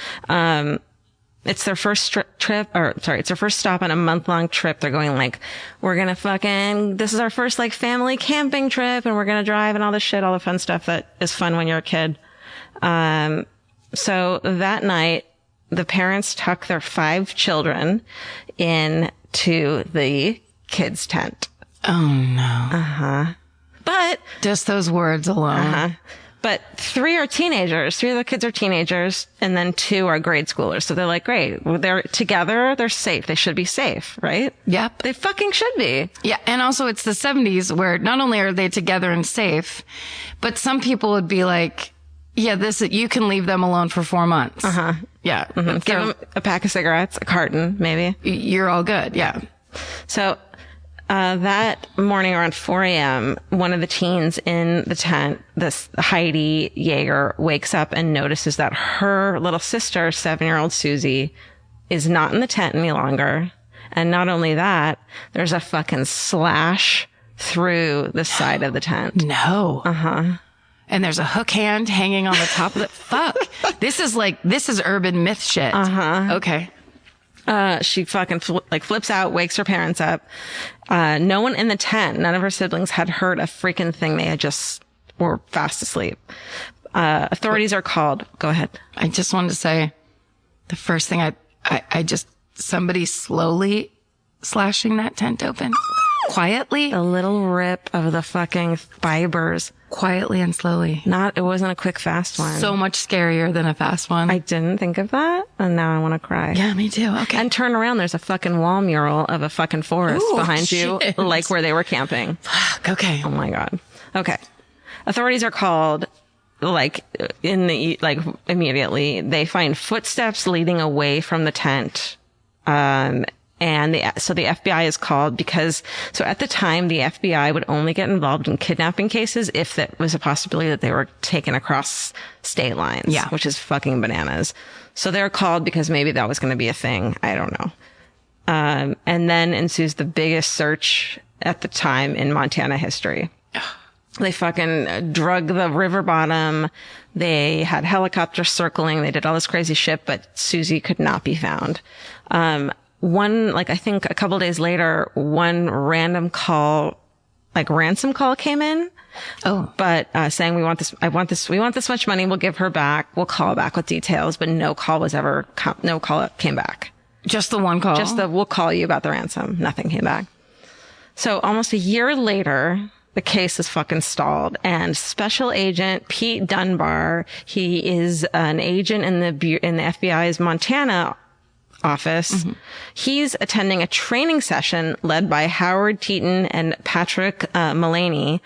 It's their first it's their first stop on a month-long trip. They're going like, this is our first like family camping trip and we're going to drive and all this shit, all the fun stuff that is fun when you're a kid. So that night, the parents tuck their 5 children into the kids' tent. Oh, no. But Just those words alone. But 3 are teenagers. 3 of the kids are teenagers, and then 2 are grade schoolers. So they're like, great. They're together. They're safe. They should be safe, right? Yep. They fucking should be. Yeah. And also it's the 70s where not only are they together and safe, but some people would be like, yeah, you can leave them alone for 4 months. Yeah. Give them a pack of cigarettes, a carton, maybe. You're all good. Yeah. So, that morning around 4 a.m., one of the teens in the tent, this Heidi Yeager, wakes up and notices that her little sister, 7-year-old Susie, is not in the tent any longer. And not only that, there's a fucking slash through the side of the tent. No. And there's a hook hand hanging on the top of the fuck. This is urban myth shit. Okay. She fucking flips out, wakes her parents up. No one in the tent, none of her siblings had heard a freaking thing. They had just were fast asleep. Authorities are called. Go ahead. I just wanted to say the first thing somebody slowly slashing that tent open. Quietly. A little rip of the fucking fibers. Quietly and slowly. It wasn't a quick, fast one. So much scarier than a fast one. I didn't think of that, and now I want to cry. Yeah, me too. Okay. And turn around, there's a fucking wall mural of a fucking forest behind you, like where they were camping. Fuck, okay. Oh my God. Okay. Authorities are called, immediately. They find footsteps leading away from the tent. And And so the FBI is called because, so at the time, the FBI would only get involved in kidnapping cases if that was a possibility that they were taken across state lines. Yeah. Which is fucking bananas. So they're called because maybe that was going to be a thing. I don't know. And then ensues the biggest search at the time in Montana history. They fucking drug the river bottom. They had helicopters circling. They did all this crazy shit, but Susie could not be found. I think a couple days later, one random call, like ransom call came in. Oh, but, saying we want this much money. We'll give her back. We'll call back with details, but no call came back. just the one call. We'll call you about the ransom. Nothing came back. So almost a year later, the case is fucking stalled, and Special Agent Pete Dunbar, he is an agent in the FBI's Montana office. Mm-hmm. He's attending a training session led by Howard Teton and Patrick Mullaney.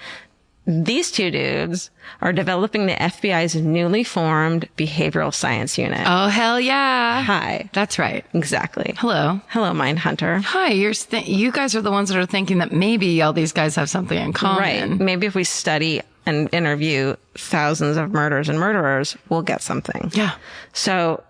These two dudes are developing the FBI's newly formed behavioral science unit. Oh, hell yeah. Hi. That's right. Exactly. Hello. Hello, Mindhunter. Hi. You guys are the ones that are thinking that maybe all these guys have something in common. Right. Maybe if we study and interview thousands of murders and murderers, we'll get something. Yeah. So,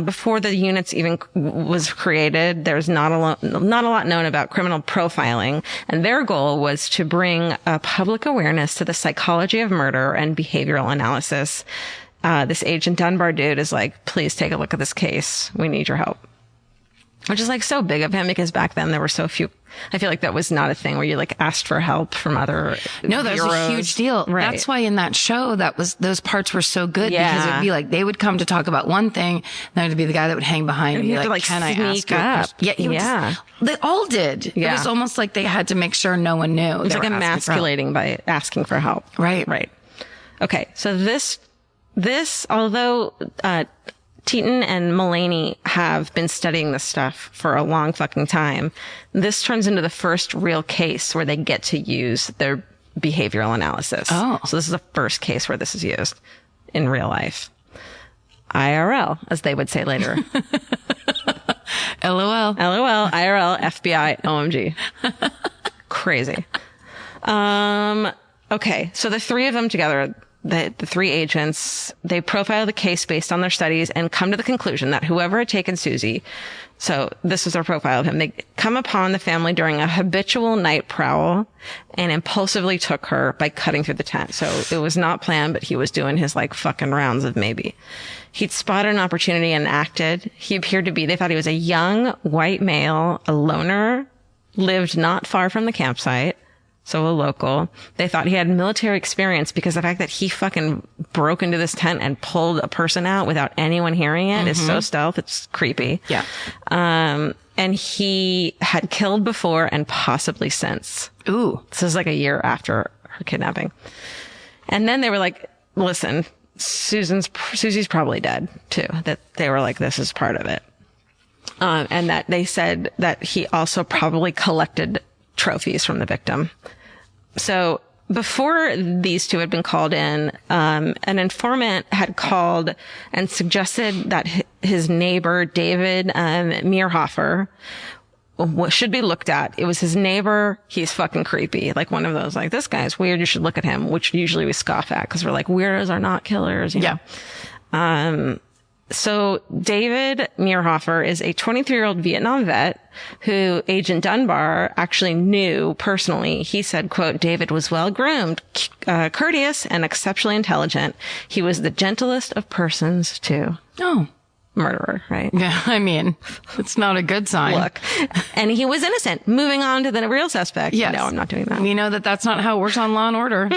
before the units even was created, there's not a lot known about criminal profiling, and their goal was to bring public awareness to the psychology of murder and behavioral analysis. This Agent Dunbar dude is like, please take a look at this case. We need your help. Which is like so big of him, because back then there were so few. I feel like that was not a thing where you like asked for help from other No, that was a huge deal. Right. That's why in that show, those parts were so good, because it'd be like, they would come to talk about one thing, and then it'd be the guy that would hang behind and be like, can I ask you a question? Yeah. They all did. Yeah. It was almost like they had to make sure no one knew. It was like emasculating by asking for help. Right. Right. Okay. So this, although, Teton and Mullaney have been studying this stuff for a long fucking time, this turns into the first real case where they get to use their behavioral analysis. Oh. So this is the first case where this is used in real life. IRL, as they would say later. LOL. LOL, IRL, FBI, OMG. Crazy. Okay. So the three of them together, the three agents, they profile the case based on their studies and come to the conclusion that whoever had taken Susie, so this was their profile of him, they come upon the family during a habitual night prowl and impulsively took her by cutting through the tent. So it was not planned, but he was doing his like fucking rounds of maybe. He'd spotted an opportunity and acted. He appeared to be, they thought he was a young white male, a loner, lived not far from the campsite. So a local. They thought he had military experience because the fact that he fucking broke into this tent and pulled a person out without anyone hearing it is so stealth. It's creepy. Yeah. And he had killed before and possibly since. Ooh. This is like a year after her kidnapping. And then they were like, listen, Susie's probably dead too. That they were like, this is part of it. And that they said that he also probably collected trophies from the victim. So before these two had been called in, an informant had called and suggested that his neighbor, David Meirhofer, should be looked at. It was his neighbor. He's fucking creepy. Like one of those, like, this guy's weird. You should look at him, which usually we scoff at because we're like, weirdos are not killers. You know? So David Meirhofer is a 23-year-old Vietnam vet who Agent Dunbar actually knew personally. He said, quote, David was well-groomed, courteous, and exceptionally intelligent. He was the gentlest of persons, too. Oh. Murderer, right? Yeah, I mean, it's not a good sign. Look. And he was innocent. Moving on to the real suspect. Yes. No, I'm not doing that. We know that that's not how it works on Law and Order.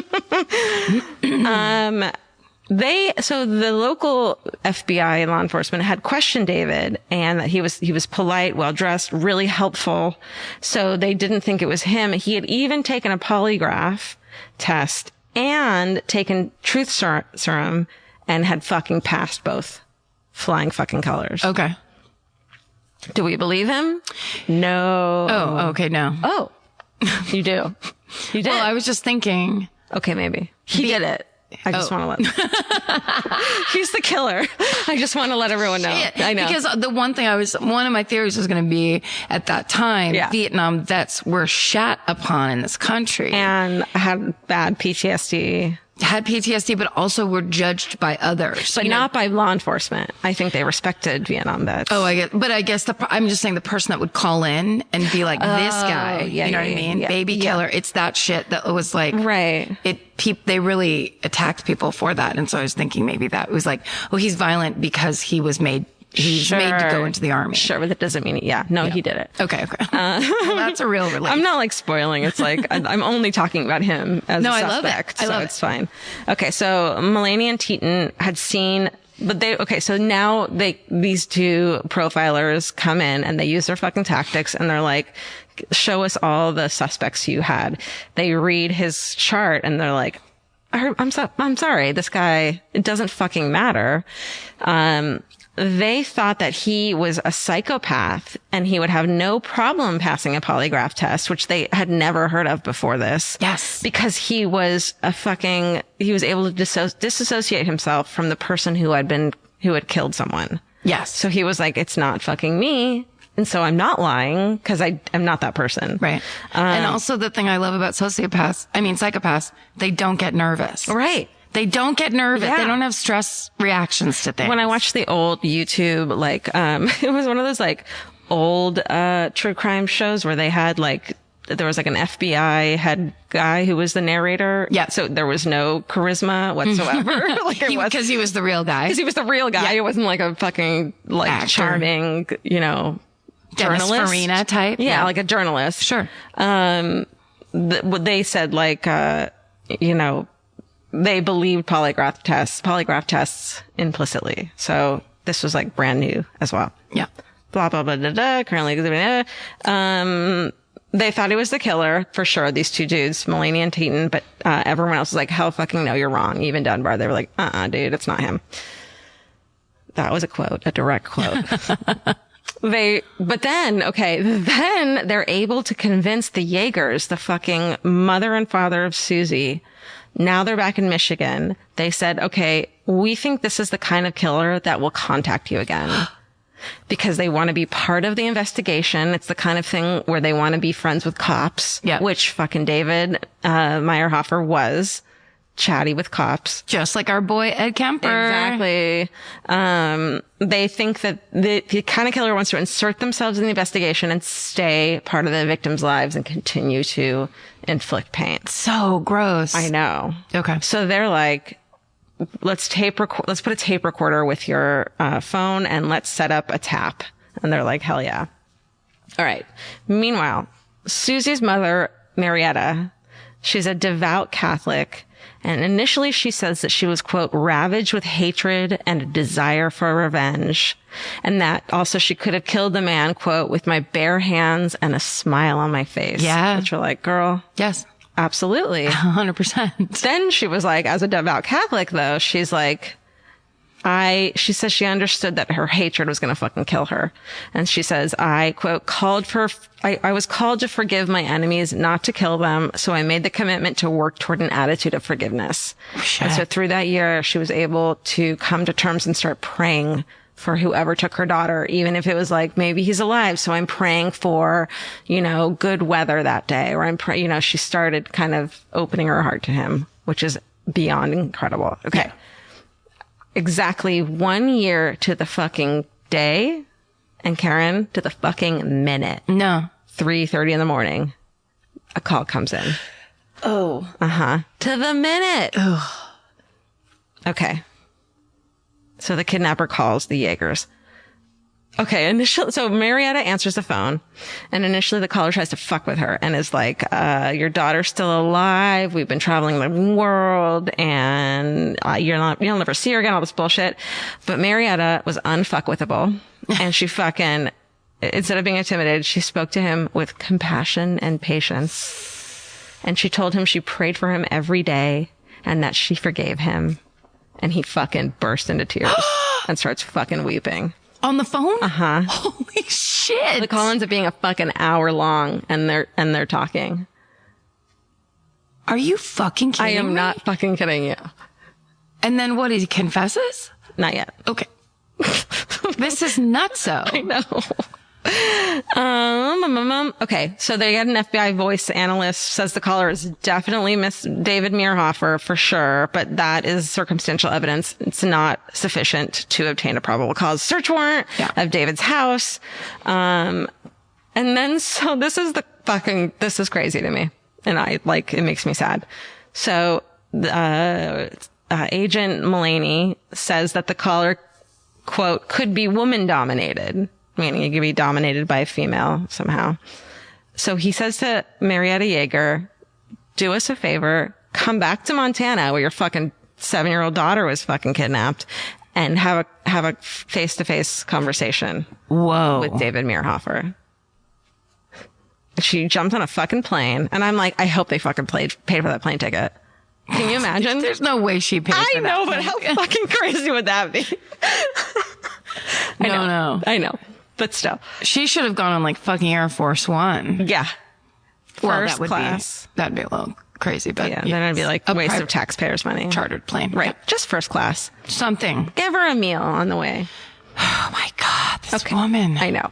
So the local FBI and law enforcement had questioned David, and that he was polite, well dressed, really helpful. So they didn't think it was him. He had even taken a polygraph test and taken truth serum and had fucking passed both. Flying fucking colors. Okay. Do we believe him? No. Oh, okay, no. Oh, you do. You did. Well, I was just thinking. Okay, maybe. He did it. I just want to let he's the killer. I just want to let everyone know. I know. Because the one of my theories was going to be at that time, Vietnam vets were shat upon in this country. And had bad PTSD. Had PTSD, but also were judged by others. But not by law enforcement. I think they respected Vietnam vets. Oh, I guess I'm just saying the person that would call in and be like, this guy, you know what I mean? Baby killer. It's that shit that was like, right. They really attacked people for that. And so I was thinking maybe that was like, oh, he's violent because he was made to go into the army. Sure, but that doesn't mean he did it. Okay. Well, that's a real relief. I'm not like spoiling. It's like I'm only talking about him as a suspect. I love it. It's fine. Okay, so Melania and Teton had seen, so now these two profilers come in and they use their fucking tactics and they're like, show us all the suspects you had. They read his chart and they're like, I'm sorry, this guy, it doesn't fucking matter. They thought that he was a psychopath and he would have no problem passing a polygraph test, which they had never heard of before this. Yes. Because he was he was able to disassociate himself from the person who had killed someone. Yes. So he was like, it's not fucking me. And so I'm not lying because I am not that person. Right. And also the thing I love about psychopaths, they don't get nervous. Right. They don't get nervous. Yeah. They don't have stress reactions to things. When I watched the old YouTube, it was one of those old, true crime shows where they had there was an FBI head guy who was the narrator. Yeah. So there was no charisma whatsoever. Because he was the real guy. Because he was the real guy. Yeah. It wasn't like a fucking Actor. Charming, Dennis journalist. Farina type. Yeah, like a journalist. Sure. They said they believed polygraph tests implicitly. So this was brand new as well. Yeah. Blah, blah, blah, blah, blah. Currently, they thought he was the killer for sure. These two dudes, Melania and Teton, but, everyone else was like, hell fucking no, you're wrong. Even Dunbar, they were like, dude, it's not him. That was a direct quote. But then they're able to convince the Jaegers, the fucking mother and father of Susie. Now they're back in Michigan. They said, okay, we think this is the kind of killer that will contact you again because they want to be part of the investigation. It's the kind of thing where they want to be friends with cops, which fucking David Meirhofer was. Chatty with cops. Just like our boy Ed Kemper. Exactly. They think that the kind of killer wants to insert themselves in the investigation and stay part of the victims' lives and continue to inflict pain. So gross. I know. Okay. So they're like, let's put a tape recorder with your phone and let's set up a tap. And they're like, hell yeah. All right. Meanwhile, Susie's mother, Marietta, she's a devout Catholic. And initially she says that she was, quote, ravaged with hatred and a desire for revenge. And that also she could have killed the man, quote, with my bare hands and a smile on my face. Yeah. Which are like, girl. Yes. Absolutely. 100%. Then she was like, as a devout Catholic though, she's like, she says she understood that her hatred was going to fucking kill her. And she says, I, quote, I was called to forgive my enemies, not to kill them. So I made the commitment to work toward an attitude of forgiveness. Shit. And so through that year, she was able to come to terms and start praying for whoever took her daughter, even if it was like, maybe he's alive. So I'm praying for, good weather that day. Or I'm praying, she started kind of opening her heart to him, which is beyond incredible. Okay. Yeah. Exactly 1 year to the fucking day, and Karen, to the fucking minute. No. 3:30 in the morning, a call comes in. Oh. To the minute. Ugh. Okay. So the kidnapper calls the Jaegers. Okay, so Marietta answers the phone, and initially the caller tries to fuck with her and is like, your daughter's still alive. We've been traveling the world, and you'll never see her again, all this bullshit. But Marietta was unfuckwithable, and she fucking, instead of being intimidated, she spoke to him with compassion and patience. And she told him she prayed for him every day, and that she forgave him. And he fucking burst into tears and starts fucking weeping. On the phone? Holy shit. The call ends up being a fucking hour long, and they're talking. Are you fucking kidding me? I am not fucking kidding you. And then what? He confesses? Not yet. Okay. This is nutso. I know. Okay, so they get an FBI voice analyst says the caller is definitely Miss David Meirhofer for sure, but that is circumstantial evidence. It's not sufficient to obtain a probable cause search warrant of David's house. And then, so this is crazy to me. And it makes me sad. So, Agent Mullaney says that the caller, quote, could be woman dominated, meaning it could be dominated by a female somehow. So he says to Marietta Yeager, do us a favor, come back to Montana where your fucking 7-year-old daughter was fucking kidnapped and have a face-to-face conversation. Whoa. With David Meirhofer. She jumped on a fucking plane and I'm like, I hope they fucking paid for that plane ticket. Can you imagine? There's no way she paid for that. I know, but how fucking crazy would that be? No. I know. But still. She should have gone on like fucking Air Force One. Yeah. Well, First class. That'd be a little crazy, but yeah, then it'd be like a waste of taxpayers' money. Chartered plane. Right. Just first class. Something. Give her a meal on the way. Oh my God. This woman. I know.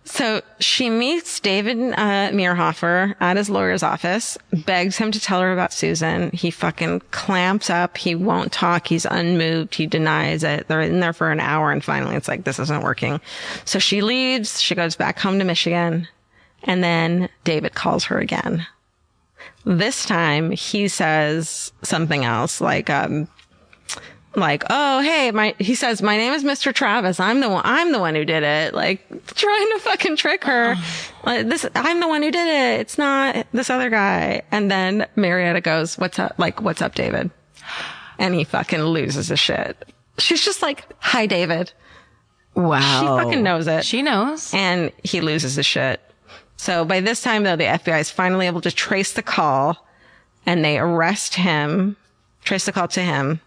So she meets David Meirhofer at his lawyer's office, begs him to tell her about Susan. He fucking clamps up. He won't talk. He's unmoved. He denies it. They're in there for an hour and finally it's like, this isn't working. So she leaves. She goes back home to Michigan. And then David calls her again. This time he says something else like, oh, hey, he says, my name is Mr. Travis. I'm the one who did it. Like trying to fucking trick her. I'm the one who did it. It's not this other guy. And then Marietta goes, what's up? Like, what's up, David? And he fucking loses his shit. She's just like, hi, David. Wow. She fucking knows it. She knows. And he loses his shit. So by this time though, the FBI is finally able to trace the call and they arrest him, trace the call to him.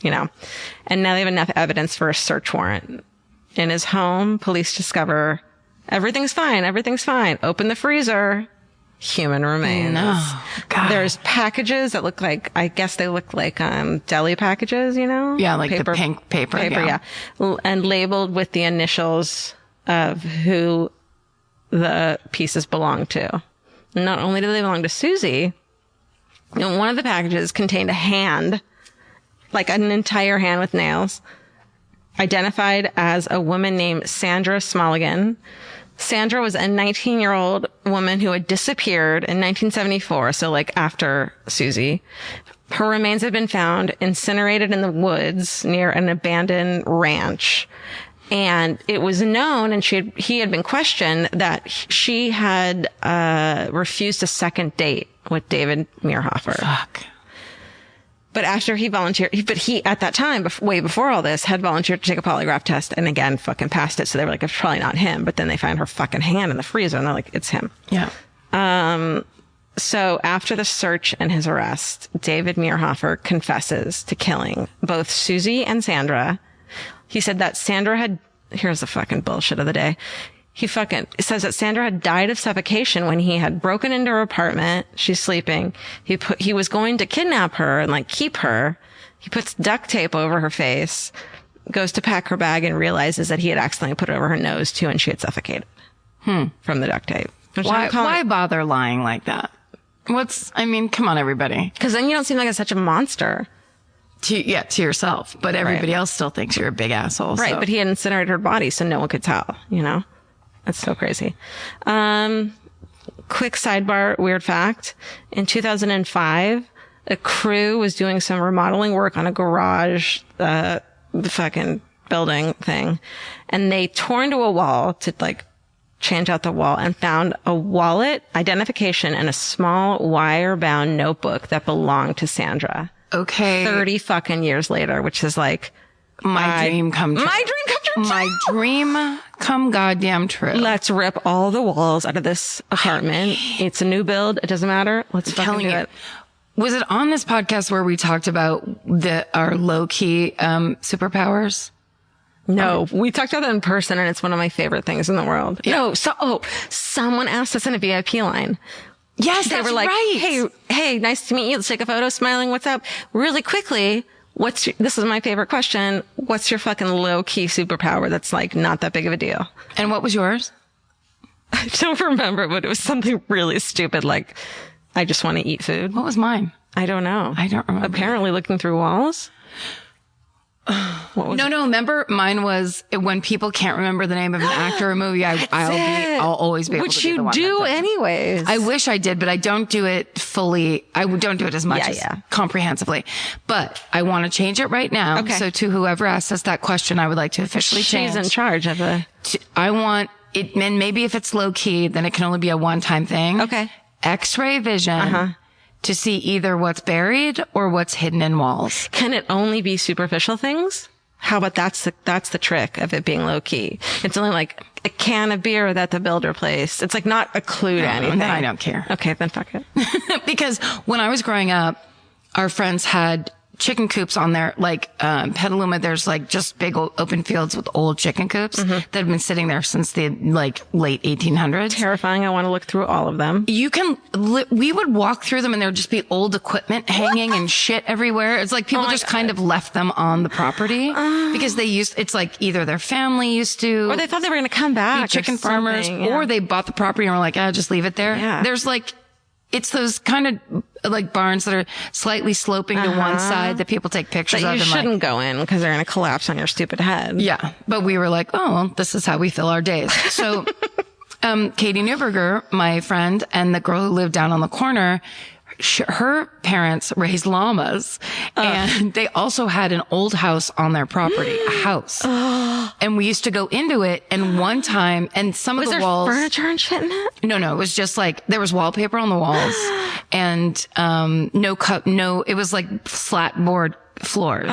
And now they have enough evidence for a search warrant. In his home, police discover everything's fine. Open the freezer. Human remains. No. God. There's packages that look like, I guess they look like, deli packages, Yeah, like the pink paper. Yeah. And labeled with the initials of who the pieces belong to. Not only do they belong to Susie, one of the packages contained a hand, like an entire hand with nails, identified as a woman named Sandra Smolligan. Sandra was a 19-year-old woman who had disappeared in 1974, so like after Susie. Her remains had been found incinerated in the woods near an abandoned ranch. And it was known, and he had been questioned, that she had refused a second date with David Meirhofer. Fuck. But after he volunteered, he at that time, way before all this, had volunteered to take a polygraph test and again fucking passed it. So they were like, it's probably not him. But then they find her fucking hand in the freezer and they're like, it's him. Yeah. So after the search and his arrest, David Meirhofer confesses to killing both Susie and Sandra. He said that here's the fucking bullshit of the day. He fucking says that Sandra had died of suffocation when he had broken into her apartment. She's sleeping. He was going to kidnap her and like keep her. He puts duct tape over her face, goes to pack her bag and realizes that he had accidentally put it over her nose too and she had suffocated from the duct tape. Why bother lying like that? Come on, everybody. Because then you don't seem like such a monster. To yourself. But everybody else still thinks you're a big asshole. Right. So. But he had incinerated her body so no one could tell, That's so crazy. Quick sidebar, weird fact. In 2005, a crew was doing some remodeling work on a garage, the fucking building thing. And they tore into a wall to like change out the wall and found a wallet, identification, and a small wire-bound notebook that belonged to Sandra. Okay. 30 fucking years later, which is like my dream come true. My dream come true. My dream come goddamn true. Let's rip all the walls out of this apartment. It's a new build. It doesn't matter. Let's fucking do it. Was it on this podcast where we talked about our low key superpowers? No, we talked about that in person, and it's one of my favorite things in the world. Yeah. No, someone asked us in a VIP line. Yes, they were like, right. Hey, nice to meet you. Let's take a photo. Smiling. What's up? Really quickly, this is my favorite question. What's your fucking low key superpower that's like not that big of a deal? And what was yours? I don't remember, but it was something really stupid. Like, I just want to eat food. What was mine? I don't know. I don't remember. Apparently looking through walls. No, remember mine was when people can't remember the name of an actor or movie, I'll always be able Which to be you the one do that does it. anyways. I wish I did, but I don't do it fully. I don't do it as much as comprehensively. But I want to change it right now. Okay. So to whoever asked us that question, I would like to officially change. She's in charge of I want it, and maybe if it's low key, then it can only be a one-time thing. Okay. X-ray vision to see either what's buried or what's hidden in walls. Can it only be superficial things? How about that's the trick of it being low key? It's only like a can of beer that the builder placed. It's like not a clue to anything. Then I don't care. Okay, then fuck it. Because when I was growing up, our friends had chicken coops on there, like Petaluma. There's like just big old open fields with old chicken coops that have been sitting there since the like late 1800s. Terrifying. I want to look through all of them. We would walk through them and there'd just be old equipment hanging and shit everywhere. It's like people just kind of left them on the property because it's like either their family used to, Or they thought they were going to come back. be chicken farmers, or they bought the property and were like, just leave it there. Yeah. There's like, it's those kind of like barns that are slightly sloping to one side that people take pictures That of. you and shouldn't like, go in because they're going to collapse on your stupid head. yeah. But we were like, oh, well, this is how we fill our days. So, Katie Newberger, my friend, and the girl who lived down on the corner, her parents raised llamas, and they also had an old house on their property, a house. And we used to go into it, and one time, and some of the walls... Was there furniture and shit in it? No, it was just like, there was wallpaper on the walls, and it was like flat board floors.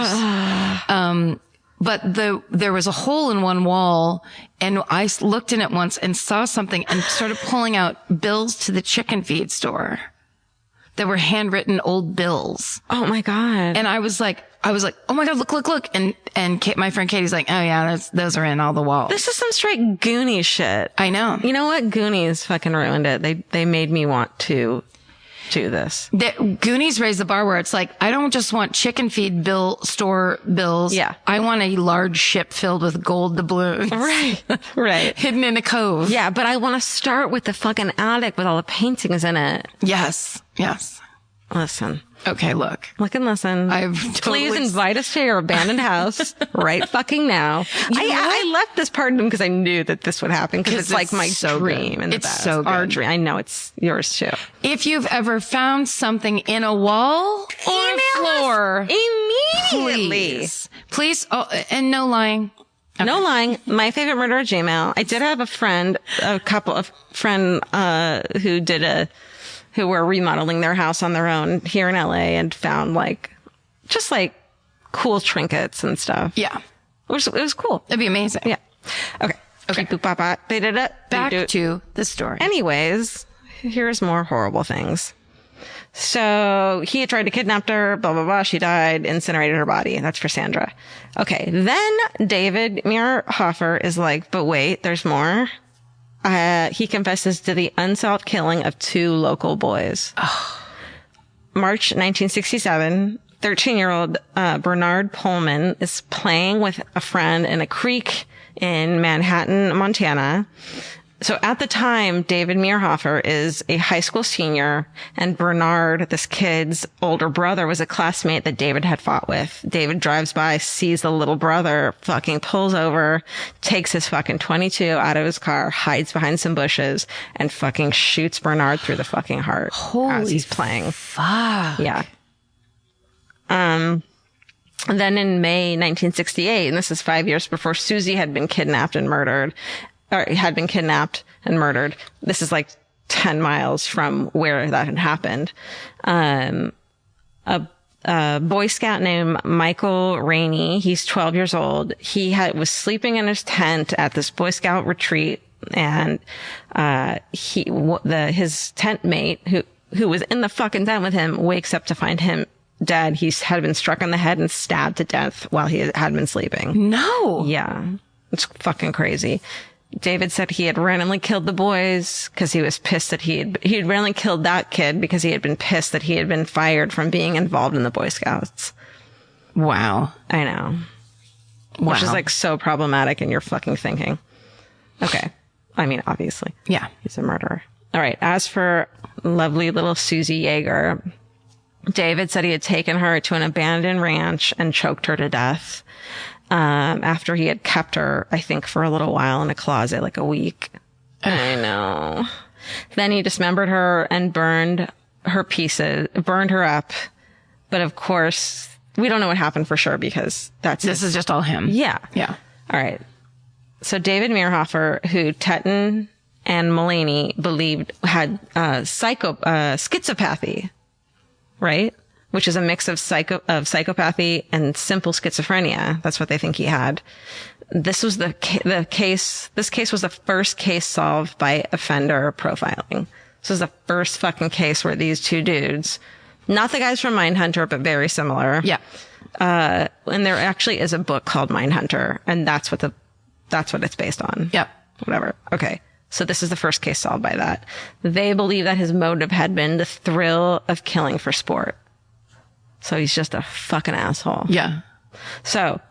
But there was a hole in one wall, and I looked in it once and saw something and started pulling out bills to the chicken feed store. There were handwritten old bills. Oh my God. And I was like, oh my God, look. And my friend Katie's like, oh yeah, those are in all the walls. This is some straight Goonies shit. I know. You know what? Goonies fucking ruined it. They made me want to do this. The Goonies raised the bar where it's like, I don't just want chicken feed store bills. Yeah. I want a large ship filled with gold doubloons. Right. Hidden in a cove. Yeah, but I want to start with the fucking attic with all the paintings in it. Yes. Listen. Okay, look. Look and listen. Please invite us to your abandoned house right fucking now. I left this part in because I knew that this would happen because it's like my dream. And it's so good. Our dream. I know it's yours too. If you've ever found something in a wall or a floor, immediately. Please. Oh, and no lying. Okay. No lying. My favorite murder at Gmail. I did have a friend who were remodeling their house on their own here in LA and found just cool trinkets and stuff. Yeah. It was cool. It'd be amazing. Yeah. Okay. They did it. Back to the story. Anyways, here's more horrible things. So he had tried to kidnap her, blah, blah, blah. She died, incinerated her body. That's for Sandra. Okay. Then David Meirhofer is like, but wait, there's more. He confesses to the unsolved killing of 2 local boys. March 1967, 13-year-old Bernard Pullman is playing with a friend in a creek in Manhattan, Montana. So at the time, David Meirhofer is a high school senior, and Bernard, this kid's older brother, was a classmate that David had fought with. David drives by, sees the little brother, fucking pulls over, takes his fucking .22 out of his car, hides behind some bushes, and fucking shoots Bernard through the fucking heart as he's playing. Fuck. Yeah. Then in May 1968, and this is 5 years before Susie had been kidnapped and murdered, This is like 10 miles from where that had happened. A Boy Scout named Michael Rainey, he's 12 years old. He was sleeping in his tent at this Boy Scout retreat, and his tent mate, who was in the fucking tent with him, wakes up to find him dead. He had been struck on the head and stabbed to death while he had been sleeping. No. Yeah. It's fucking crazy. David said he had randomly killed the boys because he was pissed that he had randomly killed that kid because he had been pissed that he had been fired from being involved in the Boy Scouts. Wow. I know. Wow. Which is like so problematic in your fucking thinking. Okay. I mean, obviously. Yeah. He's a murderer. All right. As for lovely little Susie Yeager, David said he had taken her to an abandoned ranch and choked her to death. After he had kept her, I think, for a little while in a closet, like a week. I know. Then he dismembered her and burned her up. But of course, we don't know what happened for sure because This is just all him. Yeah. Yeah. All right. So David Meirhofer, who Tetton and Mulaney believed had schizopathy, right? Which is a mix of psychopathy and simple schizophrenia. That's what they think he had. This was the case. This case was the first case solved by offender profiling. This was the first fucking case where these two dudes, not the guys from Mindhunter, but very similar. Yeah. And there actually is a book called Mindhunter, and that's what it's based on. Yep. Whatever. Okay. So this is the first case solved by that. They believe that his motive had been the thrill of killing for sport. So he's just a fucking asshole. Yeah. So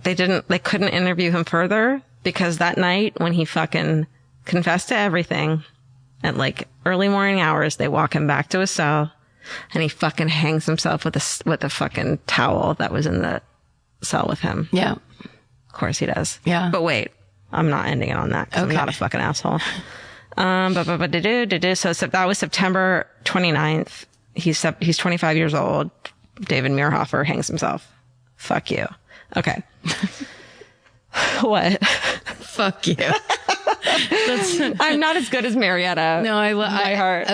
they couldn't interview him further because that night when he fucking confessed to everything at like early morning hours, they walk him back to his cell and he fucking hangs himself with a fucking towel that was in the cell with him. Yeah. Of course he does. Yeah. But wait, I'm not ending it on that 'cause I'm not a fucking asshole. So that was September 29th. He's 25 years old. David Meirhofer hangs himself. Fuck you. Okay. What? Fuck you. I'm not as good as Marietta. No, My heart.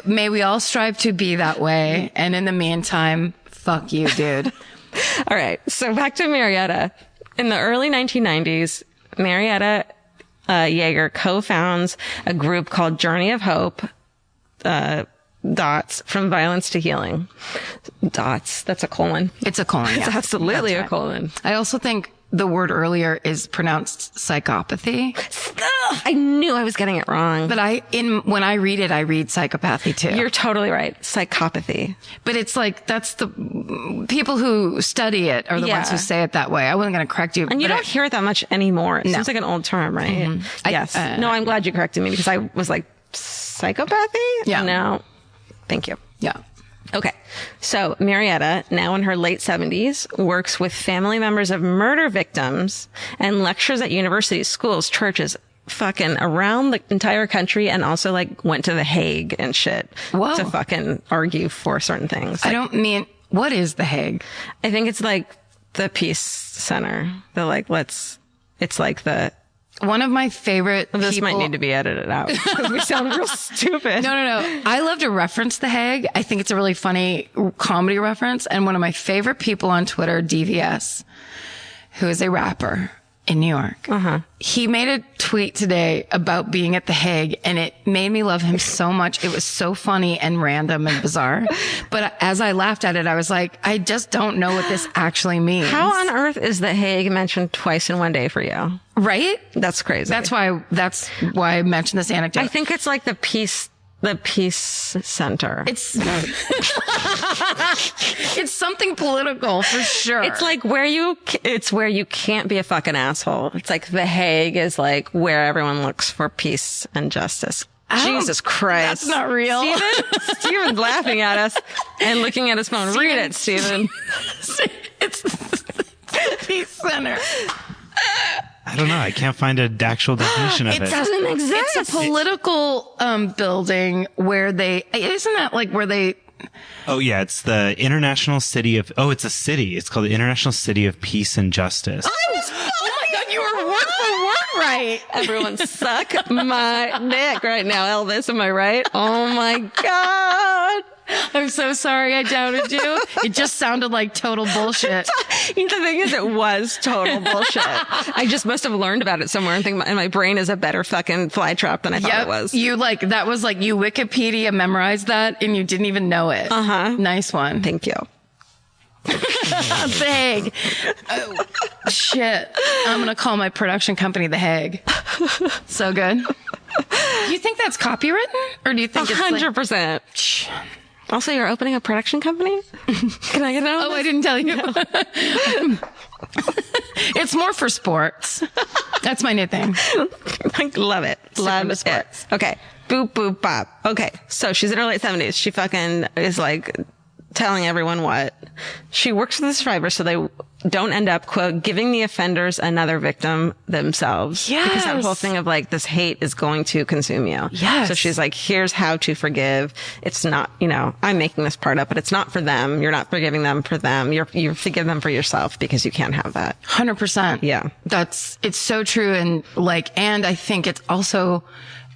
May we all strive to be that way. And in the meantime, fuck you, dude. All right. So back to Marietta. In the early 1990s, Marietta Yeager co-founds a group called Journey of Hope, dots from violence to healing. Dots. That's a colon. It's a colon. It's Yeah. absolutely That's a colon. I also think the word earlier is pronounced psychopathy, I knew I was getting it wrong. but when I read it, I read psychopathy too. You're totally right. Psychopathy. But it's like, that's the people who study it are the ones Yeah. who say it that way. I wasn't going to correct you. And you but don't hear it that much anymore. It seems like an old term, right? Yes. No, I'm glad you corrected me because I was like, psychopathy? Yeah. No. Thank you. Yeah. Okay. So Marietta, now in her late 70s, works with family members of murder victims and lectures at universities, schools, churches, fucking around the entire country, and also like went to the Hague and shit Whoa. to fucking argue for certain things. I don't mean, what is the Hague? I think it's like the Peace Center. It's like the, One of my favorite this people. might need to be edited out because we sound real stupid. No. I love to reference The Hague. I think it's a really funny comedy reference. And one of my favorite people on Twitter, DVS, who is a rapper in New York. He made a tweet today about being at The Hague, and it made me love him so much. It was so funny and random and bizarre. But as I laughed at it, I was like, I just don't know what this actually means. How on earth is the Hague mentioned twice in one day for you? Right? That's crazy. That's why I mentioned this anecdote. I think it's like the Peace Center. It's something political for sure. It's like where you can't be a fucking asshole. It's like The Hague is like where everyone looks for peace and justice. Jesus Christ. That's not real. Steven's laughing at us and looking at his phone. Read it, Steven. It's the Peace Center. I don't know. I can't find an actual definition of it. It doesn't exist. It's a political building where isn't that like where they... Oh, yeah. It's the International City of... Oh, it's a city. It's called the International City of Peace and Justice. Oh my God, you were word for word right. Everyone suck my dick right now, Elvis. Am I right? Oh my God. I'm so sorry I doubted you. It just sounded like total bullshit. The thing is, it was total bullshit. I just must have learned about it somewhere and my brain is a better fucking flytrap than I thought it was. You that was like you Wikipedia memorized that and you didn't even know it. Nice one. Thank you. The Hague. Oh, shit. I'm going to call my production company The Hague. So good. Do you think that's copywritten? Or do you think it's 100%. Also, you're opening a production company? Can I get it on? Oh, I didn't tell you. It's more for sports. That's my new thing. I love it. Love it. Okay. Boop, boop, bop. Okay. So she's in her late 70s. She fucking is like telling everyone what. She works with the survivors so they don't end up, quote, giving the offenders another victim themselves. Yes. Because that whole thing of like, this hate is going to consume you. Yes. So she's like, here's how to forgive. It's not, you know, I'm making this part up, but it's not for them. You're not forgiving them for them. You forgive them for yourself because you can't have that. 100%. Yeah. It's so true. And I think it's also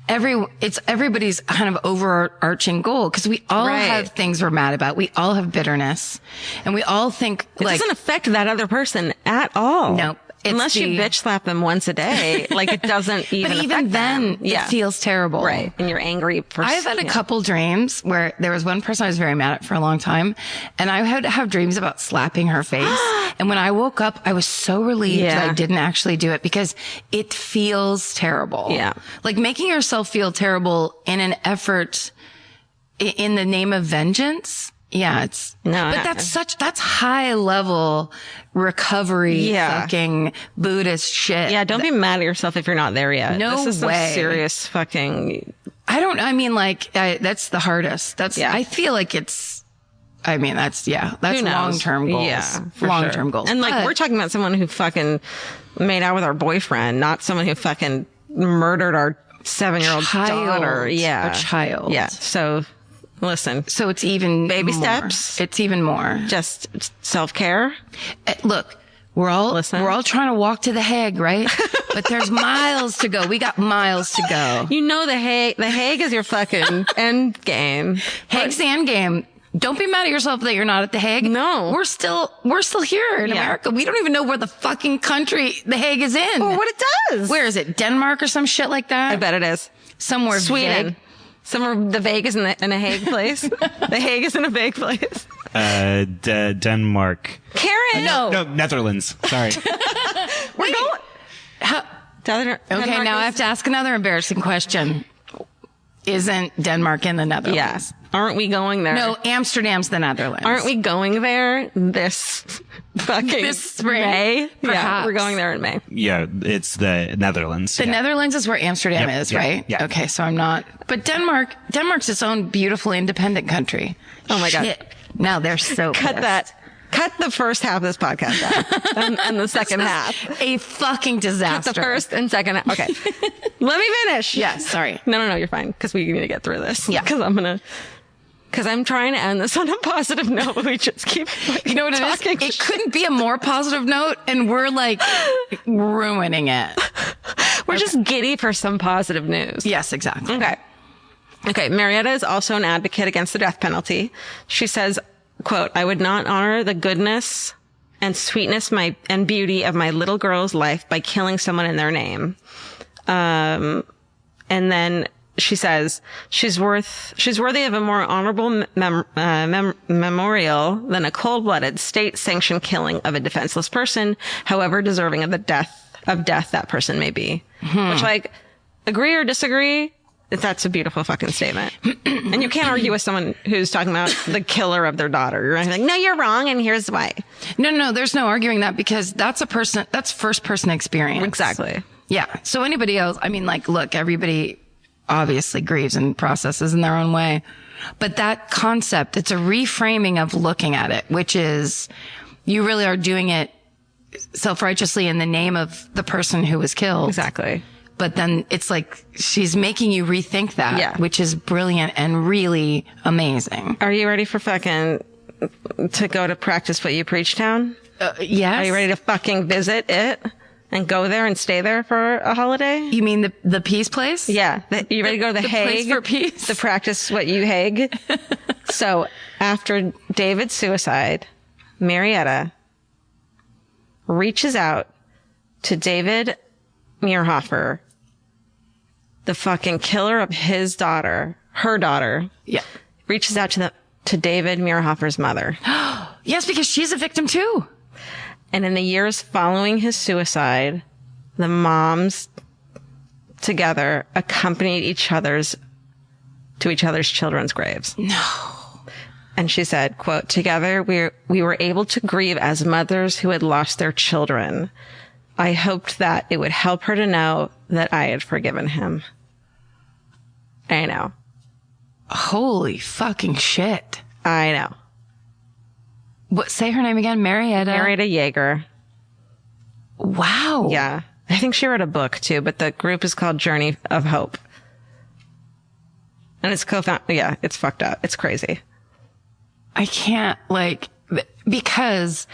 it's everybody's kind of overarching goal, because we all have things we're mad about. We all have bitterness, and we all think it doesn't affect that other person at all. Nope. Unless you bitch slap them once a day, like it doesn't even but even affect then, them. it feels terrible. Right. And you're angry. I've had a couple dreams where there was one person I was very mad at for a long time, and I had to have dreams about slapping her face. And when I woke up, I was so relieved that I didn't actually do it, because it feels terrible. Yeah. Like making yourself feel terrible in an effort in the name of vengeance. Yeah, that's high level recovery fucking Buddhist shit. Yeah, don't be mad at yourself if you're not there yet. No this is way. Some serious fucking. That's the hardest. I feel like that's long-term goals. Yeah, long-term goals. And like, we're talking about someone who fucking made out with our boyfriend, not someone who fucking murdered our 7-year-old daughter. Yeah. A child. Yeah. So listen. So it's even baby more. steps. It's even more. Just self-care. Look, we're all trying to walk to the Hague, right? But there's miles to go. We got miles to go. You know, the Hague is your fucking end game. Hague's the end game. Don't be mad at yourself that you're not at the Hague. No. We're still here in America. We don't even know where the fucking country the Hague is in. Or what it does. Where is it? Denmark or some shit like that? I bet it is. Somewhere Sweden. vague. Somewhere the vague is in a Hague place. The Hague is in a vague place. Denmark. Karen! No, Netherlands. Sorry. We're going. Okay, now I have to ask another embarrassing question. Isn't Denmark in the Netherlands? Yes. Aren't we going there? No, Amsterdam's the Netherlands. Aren't we going there this spring? May? Perhaps. Yeah, we're going there in May. Yeah, it's the Netherlands. The Netherlands is where Amsterdam is, right? Yeah. Okay, so I'm not. But Denmark's its own beautiful independent country. Oh my God. Shit. Now they're so Cut pissed. that. Cut the first half of this podcast out and the second half. A fucking disaster. Cut the first and second half. Okay. Let me finish. Yes, sorry. No, you're fine. Because we need to get through this. Yeah. Because I'm trying to end this on a positive note, but we just keep You know what talking. it is? It couldn't be a more positive note, and we're like ruining it. We're just giddy for some positive news. Yes, exactly. Okay. Marietta is also an advocate against the death penalty. She says, quote, "I would not honor the goodness and sweetness and beauty of my little girl's life by killing someone in their name." And then she says she's worthy of a more honorable memorial than a cold-blooded state-sanctioned killing of a defenseless person, however deserving of death that person may be. Which, like, agree or disagree, that's a beautiful fucking statement. And you can't argue with someone who's talking about the killer of their daughter. You're like, no, you're wrong, and here's why. No, there's no arguing that, because that's first person experience. Exactly. Yeah. So anybody else, I mean, like, look, everybody obviously grieves and processes in their own way. But that concept, it's a reframing of looking at it, which is you really are doing it self-righteously in the name of the person who was killed. Exactly. But then it's like she's making you rethink that, which is brilliant and really amazing. Are you ready for to go to Practice What You Preach town? Yes. Are you ready to fucking visit it and go there and stay there for a holiday? You mean the peace place? Yeah. You ready to go to the Hague? Place for peace? To practice what you Hague? So after David's suicide, Marietta reaches out to David Meirhofer, the fucking killer of her daughter. Yeah. Reaches out to David Meirhofer's mother. Yes, because she's a victim too. And in the years following his suicide, the moms together accompanied to each other's children's graves. No. And she said, quote, together we were able to grieve as mothers who had lost their children. I hoped that it would help her to know that I had forgiven him. I know. Holy fucking shit. I know. What? Say her name again. Marietta Jaeger. Wow. Yeah. I think she wrote a book too, but the group is called Journey of Hope. And it's yeah, it's fucked up. It's crazy. I can't, because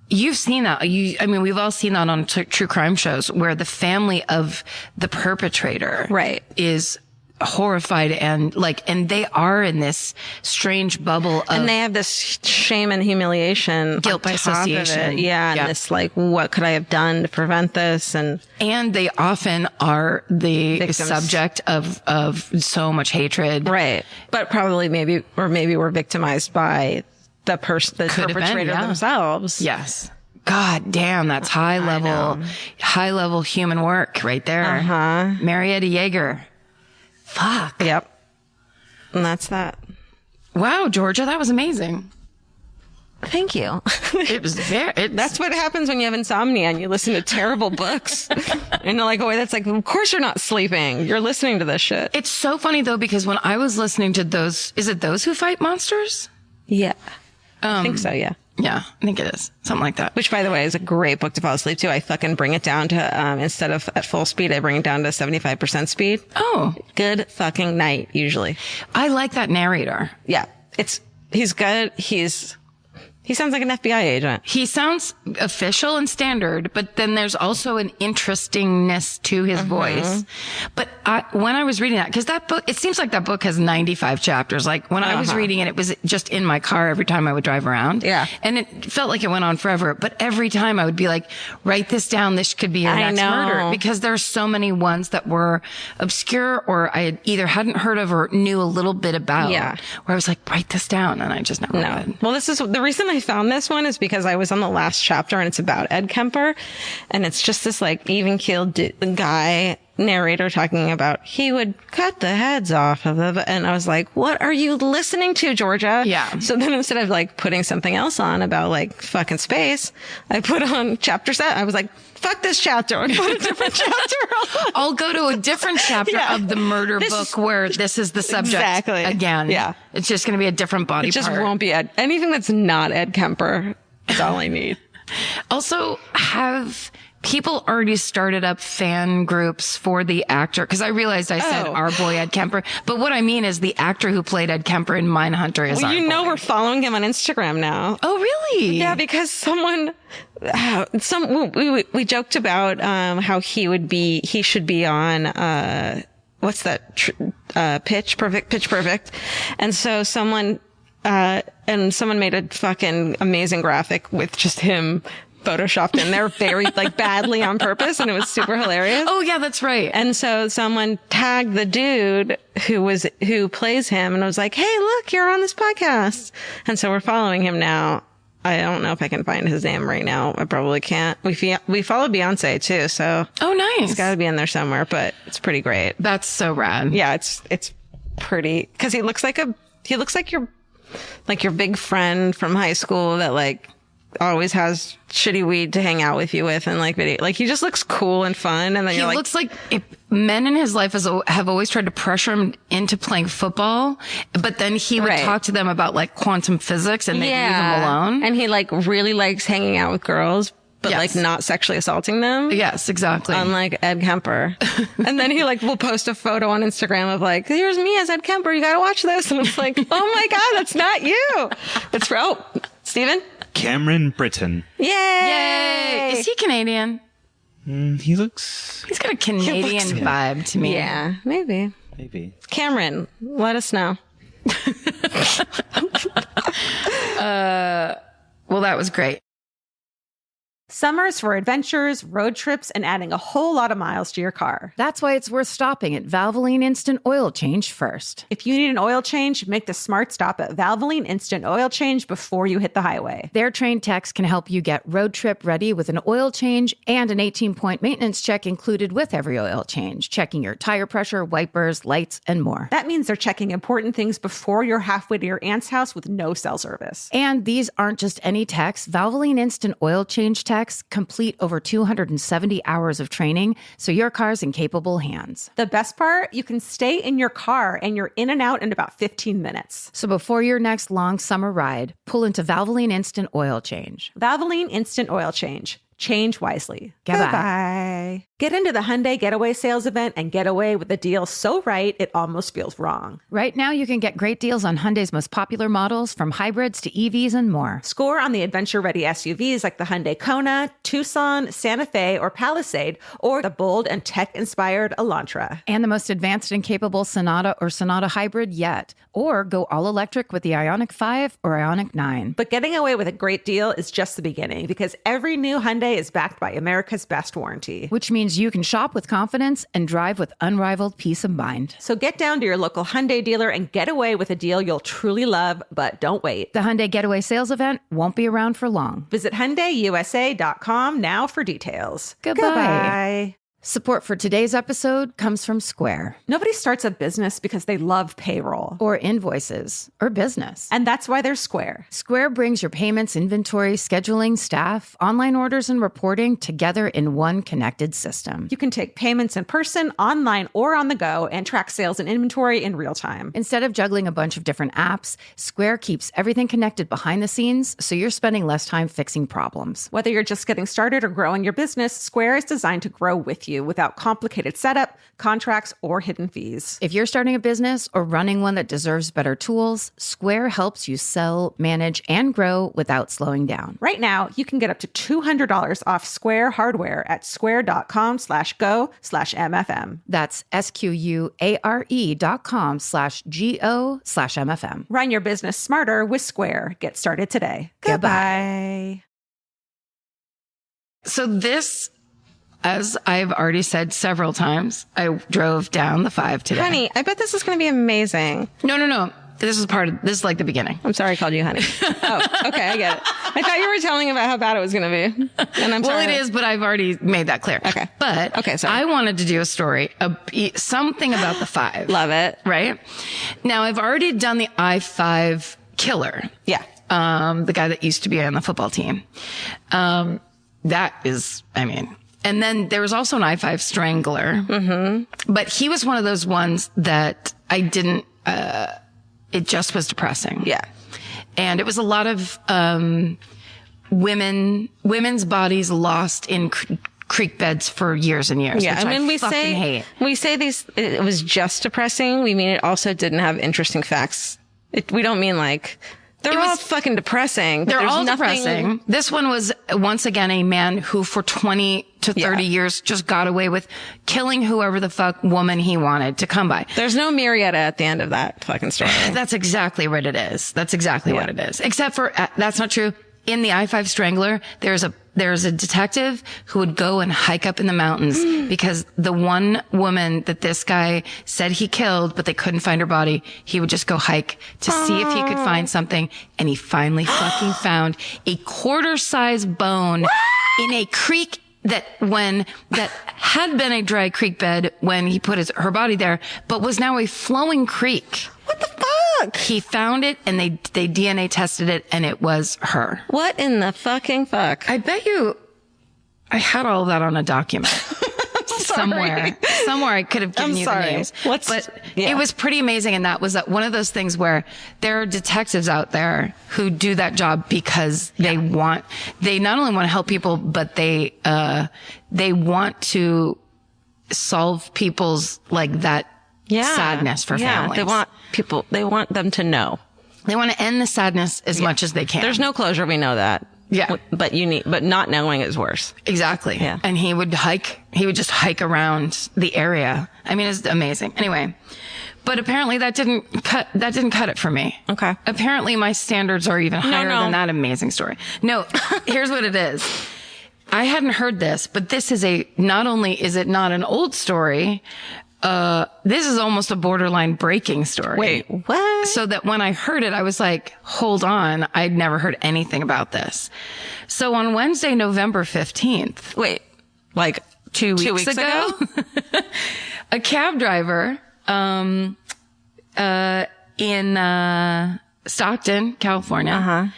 you've seen that. We've all seen that on true crime shows where the family of the perpetrator is horrified and they are in this strange bubble of, and they have this shame and humiliation, guilt by association. And this what could I have done to prevent this? And they often are the victims. Subject of so much hatred, right? But probably maybe were victimized by the perpetrator themselves. Yes. God damn, that's high level human work right there. Marietta Jaeger. Fuck. Yep. And that's that. Wow, Georgia, that was amazing. Thank you. It was that's what happens when you have insomnia and you listen to terrible books. And you're like, oh, that's of course you're not sleeping. You're listening to this shit. It's so funny though, because when I was listening to those, is it Those Who Fight Monsters? Yeah. I think so, yeah. Yeah, I think it is. Something like that. Which, by the way, is a great book to fall asleep to. I fucking bring it down to, instead of at full speed, I bring it down to 75% speed. Oh. Good fucking night, usually. I like that narrator. Yeah. He's good. He sounds like an FBI agent. He sounds official and standard, but then there's also an interestingness to his voice. But when I was reading that, because that book, it seems like that book has 95 chapters. Like when I was reading it, it was just in my car every time I would drive around. Yeah. And it felt like it went on forever. But every time I would be like, write this down. This could be your next murder. Because there are so many ones that were obscure or I either hadn't heard of or knew a little bit about. Yeah. Where I was like, write this down. And I just never did. Well, this is the reason I found this one is because I was on the last chapter and it's about Ed Kemper. And it's just this even-keeled guy narrator talking about he would cut the heads off of the, and I was like, what are you listening to, Georgia? Yeah. So then instead of putting something else on about fucking space, I put on chapter 7. I was like, fuck this chapter and put a different chapter on. I'll go to a different chapter of the murder book where this is the subject again. Yeah. It's just going to be a different body part. It just won't be anything that's not Ed Kemper. That's all I need. Also, have people already started up fan groups for the actor? Because I realized I said our boy Ed Kemper, but what I mean is the actor who played Ed Kemper in Mindhunter is our boy. We're following him on Instagram now. Oh, really? Yeah, because we joked about how he should be on what's that Pitch Perfect, and so someone made a fucking amazing graphic with just him photoshopped in there very badly on purpose, and it was super hilarious. Oh yeah, that's right. And so someone tagged the dude who plays him and was like, hey, look, you're on this podcast. And so we're following him now. I don't know if I can find his name right now. I probably can't. We follow Beyonce too, so oh nice, it's got to be in there somewhere. But it's pretty great. That's so rad. Yeah, it's pretty because he looks like your big friend from high school that always has shitty weed to hang out with you with and video. He just looks cool and fun. And then he looks like men in his life have always tried to pressure him into playing football, but then he would talk to them about quantum physics and they'd leave him alone. And he really likes hanging out with girls, but not sexually assaulting them. Yes, exactly. Unlike Ed Kemper. And then he will post a photo on Instagram of here's me as Ed Kemper. You got to watch this. And it's like, oh my God, that's not you. It's Steven? Cameron Britton. Yay! Is he Canadian? He's got a Canadian vibe to me. Yeah, maybe. Cameron, let us know. Well, that was great. Summer's for adventures, road trips, and adding a whole lot of miles to your car. That's why it's worth stopping at Valvoline Instant Oil Change first. If you need an oil change, make the smart stop at Valvoline Instant Oil Change before you hit the highway. Their trained techs can help you get road trip ready with an oil change and an 18-point maintenance check included with every oil change, checking your tire pressure, wipers, lights, and more. That means they're checking important things before you're halfway to your aunt's house with no cell service. And these aren't just any techs. Valvoline Instant Oil Change techs complete over 270 hours of training, so your car's in capable hands. The best part, you can stay in your car and you're in and out in about 15 minutes. So before your next long summer ride, pull into Valvoline Instant Oil Change. Valvoline Instant Oil Change. Change wisely. Goodbye. Goodbye. Get into the Hyundai Getaway Sales Event and get away with a deal so right, it almost feels wrong. Right now, you can get great deals on Hyundai's most popular models, from hybrids to EVs and more. Score on the adventure-ready SUVs like the Hyundai Kona, Tucson, Santa Fe, or Palisade, or the bold and tech-inspired Elantra. And the most advanced and capable Sonata or Sonata Hybrid yet. Or go all-electric with the Ioniq 5 or Ioniq 9. But getting away with a great deal is just the beginning, because every new Hyundai is backed by America's best warranty. Which means you can shop with confidence and drive with unrivaled peace of mind. So get down to your local Hyundai dealer and get away with a deal you'll truly love, but don't wait. The Hyundai Getaway Sales Event won't be around for long. Visit HyundaiUSA.com now for details. Goodbye. Support for today's episode comes from Square. Nobody starts a business because they love payroll. Or invoices. Or business. And that's why there's Square. Square brings your payments, inventory, scheduling, staff, online orders, and reporting together in one connected system. You can take payments in person, online, or on the go, and track sales and inventory in real time. Instead of juggling a bunch of different apps, Square keeps everything connected behind the scenes, so you're spending less time fixing problems. Whether you're just getting started or growing your business, Square is designed to grow with you without complicated setup, contracts, or hidden fees. If you're starting a business or running one that deserves better tools, Square helps you sell, manage, and grow without slowing down. Right now, you can get up to $200 off Square hardware at square.com/go/MFM. That's SQUARE.com/GO/MFM. Run your business smarter with Square. Get started today. Goodbye. So this, as I've already said several times, I drove down the 5 today. Honey, I bet this is going to be amazing. No. This is like the beginning. I'm sorry I called you honey. Oh, okay, I get it. I thought you were telling about how bad it was going to be. And I'm sorry. Well, it is, but I've already made that clear. Okay. But okay, sorry. I wanted to do a story, something about the 5. Love it. Right? Now, I've already done the I-5 killer. Yeah. The guy that used to be on the football team. That is, and then there was also an I-5 strangler. Mm-hmm. But he was one of those ones that I didn't, it just was depressing. Yeah. And it was a lot of, women's bodies lost in creek beds for years and years. Yeah. Which we say it was just depressing. We mean it also didn't have interesting facts. We don't mean like, they're all fucking depressing. They're all depressing. This one was once again a man who for 20 to 30 years just got away with killing whoever the fuck woman he wanted to come by. There's no Marietta at the end of that fucking story. That's exactly what it is. That's exactly what it is. Except for, that's not true. In the I-5 Strangler, there's a detective who would go and hike up in the mountains because the one woman that this guy said he killed, but they couldn't find her body, he would just go hike to see if he could find something. And he finally fucking found a quarter-size bone in a creek that had been a dry creek bed when he put her body there, but was now a flowing creek. What the fuck? He found it and they DNA tested it and it was her. What in the fucking fuck? I bet you I had all of that on a document. Somewhere I could have given you the names. It was pretty amazing. And that was one of those things where there are detectives out there who do that job because they not only want to help people, but they want to solve people's that sadness for families. They want them to know. They want to end the sadness as much as they can. There's no closure. We know that. Yeah. But not knowing is worse. Exactly. Yeah. And he would just hike around the area. It's amazing. Anyway, but apparently that didn't cut it for me. Okay. Apparently my standards are even higher than that amazing story. No, here's what it is. I hadn't heard this, but this is not only is it not an old story, this is almost a borderline breaking story. Wait, what? So that when I heard it, I was like, hold on. I'd never heard anything about this. So on Wednesday, November 15th. Wait, like two weeks ago? A cab driver, in, Stockton, California.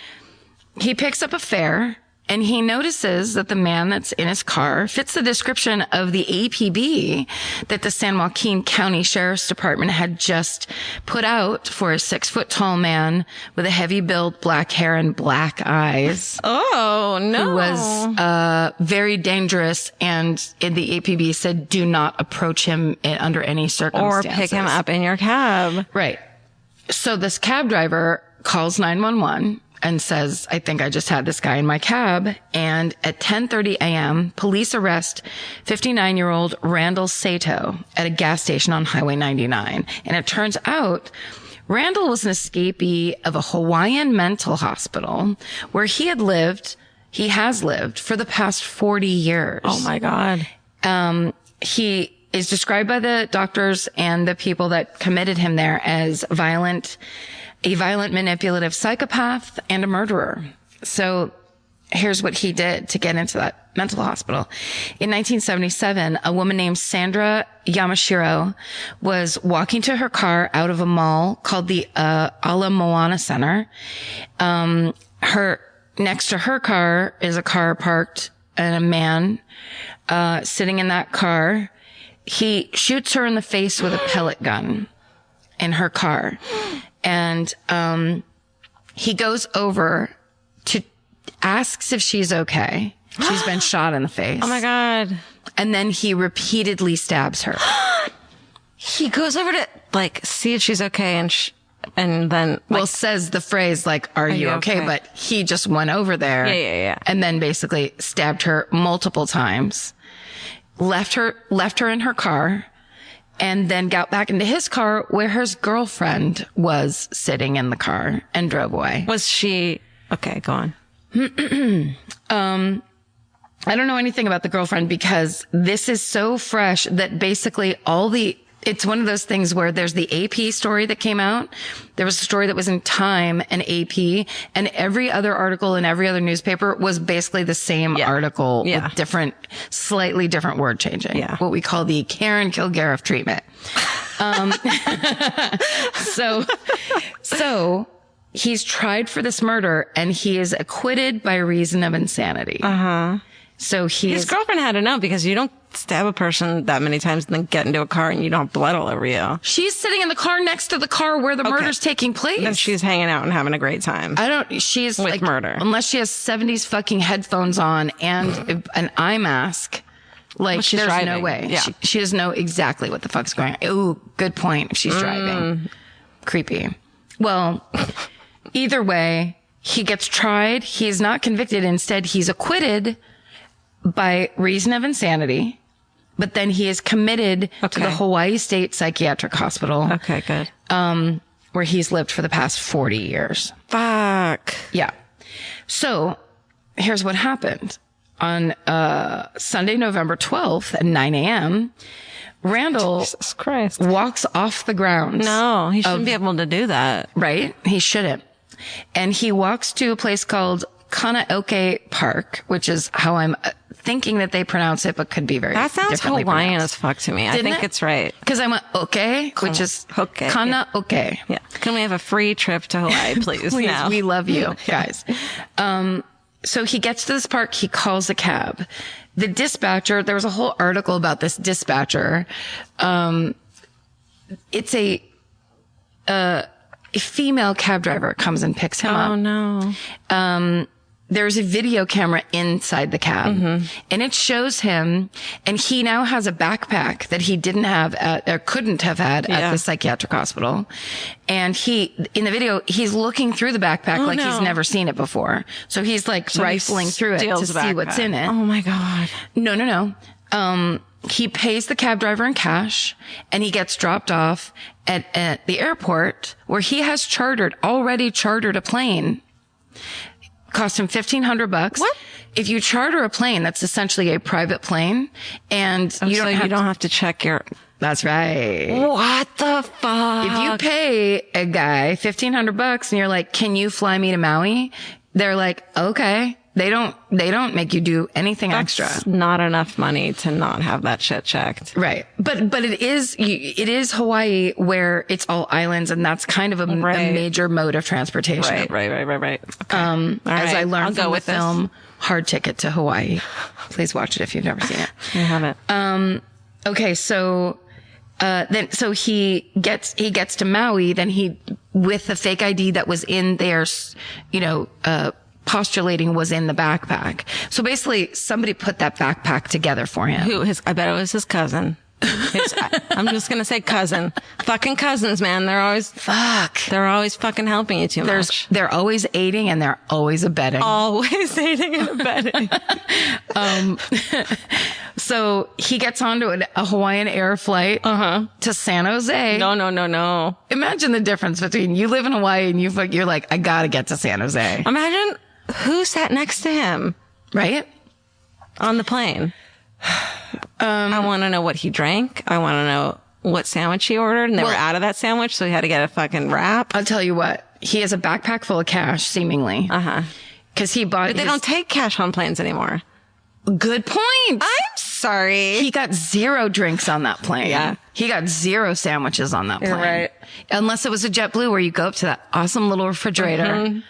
He picks up a fare. And he notices that the man that's in his car fits the description of the APB that the San Joaquin County Sheriff's Department had just put out for a 6-foot-tall man with a heavy build, black hair, and black eyes. Oh, no. Who was very dangerous. And the APB said, do not approach him under any circumstances. Or pick him up in your cab. Right. So this cab driver calls 911. And says, I think I just had this guy in my cab. And at 10:30 a.m., police arrest 59-year-old Randall Saito at a gas station on Highway 99. And it turns out Randall was an escapee of a Hawaiian mental hospital where he has lived for the past 40 years. Oh my God. He is described by the doctors and the people that committed him there as a violent, manipulative psychopath and a murderer. So here's what he did to get into that mental hospital. In 1977, a woman named Sandra Yamashiro was walking to her car out of a mall called the Ala Moana Center. Next to her car is a car parked and a man sitting in that car. He shoots her in the face with a pellet gun in her car. And he goes over to asks if she's okay. She's been shot in the face. Oh my God. And then he repeatedly stabs her. He goes over to like see if she's okay and then says the phrase like, are you okay? But he just went over there. Yeah. And then basically stabbed her multiple times, left her in her car. And then got back into his car where his girlfriend was sitting in the car and drove away. Was she... Okay, go on. I don't know anything about the girlfriend because this is so fresh that basically it's one of those things where there's the AP story that came out. There was a story that was in Time and AP, and every other article in every other newspaper was basically the same article with slightly different word changing. Yeah. What we call the Karen Kilgariff treatment. So he's tried for this murder and he is acquitted by reason of insanity. So his girlfriend had to know because you don't stab a person that many times and then get into a car and you don't have blood all over you. She's sitting in the car next to the car where the murder's taking place. Then she's hanging out and having a great time. She's with like murder. Unless she has 70s fucking headphones on and an eye mask. Like, she's there's driving. No way. Yeah. She doesn't know exactly what the fuck's going on. Ooh, good point. If she's driving. Creepy. Well, either way, he gets tried. He's not convicted. Instead, he's acquitted by reason of insanity, but then he is committed to the Hawaii State Psychiatric Hospital. Okay, good. Where he's lived for the past 40 years. Fuck. Yeah. So here's what happened. On Sunday, November 12th at 9 a.m., Randall Jesus Christ. walks off the grounds. No, he shouldn't be able to do that. Right? He shouldn't. And he walks to a place called Kanaoke Park, which is how I'm thinking that they pronounce it, but could be very That sounds differently Hawaiian pronounced. as fuck to me. Didn't I think it? it's right. Because I went, okay, which is Okay. Kanaoke. Yeah. Can we have a free trip to Hawaii, please? Please, now? we love you, guys. So he gets to this park, he calls a cab. The dispatcher, there was a whole article about this dispatcher. It's a female cab driver comes and picks him up. Oh no. There's a video camera inside the cab and it shows him, and he now has a backpack that he didn't have or couldn't have had at the psychiatric hospital. And in the video, he's looking through the backpack like he's never seen it before. So he's like rifling through it to see what's in it. Oh my God. No. He pays the cab driver in cash and he gets dropped off at the airport where he has already chartered a plane cost him $1,500. What? If you charter a plane, that's essentially a private plane, and you so don't you don't have to check your. That's right. What the fuck? If you pay a guy $1,500 and you're like, can you fly me to Maui? They're like, okay. They don't make you do anything extra. Not enough money to not have that shit checked. Right. But it is Hawaii where it's all islands, and that's kind of a major mode of transportation. Right. Okay. As I learned from the this. film Hard Ticket to Hawaii. Please watch it if you've never seen it. I haven't. Okay, so so he gets to Maui, then he, with the fake ID that was in there, postulating was in the backpack. So basically somebody put that backpack together for him. I bet it was his cousin. I'm just going to say cousin. Fucking cousins, man. They're always fucking helping you too much. They're always aiding and they're always abetting. Always aiding and abetting. So he gets onto a Hawaiian Air flight to San Jose. No. Imagine the difference between you live in Hawaii and you're like, I gotta get to San Jose. Imagine who sat next to him. Right? On the plane. I want to know what he drank. I want to know what sandwich he ordered, and they were out of that sandwich, so he had to get a fucking wrap. I'll tell you what. He has a backpack full of cash, seemingly. Because he bought. But they don't take cash on planes anymore. Good point. I'm sorry. He got 0 drinks on that plane. Yeah. He got 0 sandwiches on that plane. You're right. Unless it was a JetBlue where you go up to that awesome little refrigerator.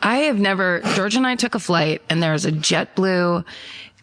George and I took a flight, and there was a JetBlue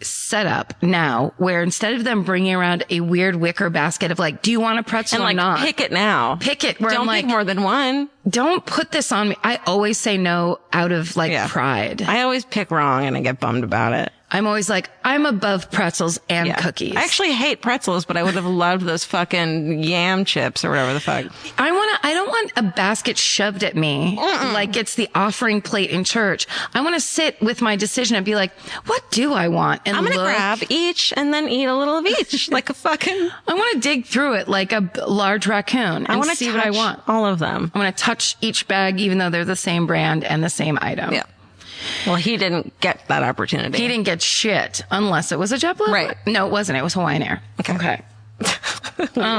setup now where instead of them bringing around a weird wicker basket of like, do you want a pretzel and or not? Pick it now. Pick it. Where don't I'm like, pick more than one. Don't put this on me. I always say no out of pride. I always pick wrong and I get bummed about it. I'm always like, I'm above pretzels and cookies. I actually hate pretzels, but I would have loved those fucking yam chips or whatever the fuck. I don't want a basket shoved at me like it's the offering plate in church. I want to sit with my decision and be like, what do I want? And I'm going to grab each and then eat a little of each like a fucking... I want to dig through it like a large raccoon and see what I want. All of them. I want to touch each bag even though they're the same brand and the same item. Yeah. Well, he didn't get that opportunity. He didn't get shit unless it was a JetBlue. Right. No, it wasn't. It was Hawaiian Air. Okay.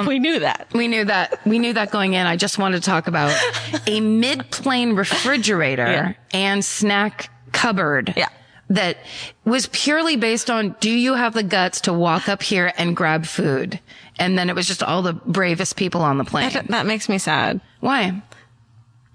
We knew that. We knew that going in. I just wanted to talk about a mid-plane refrigerator and snack cupboard. Yeah. That was purely based on, do you have the guts to walk up here and grab food? And then it was just all the bravest people on the plane. That makes me sad. Why?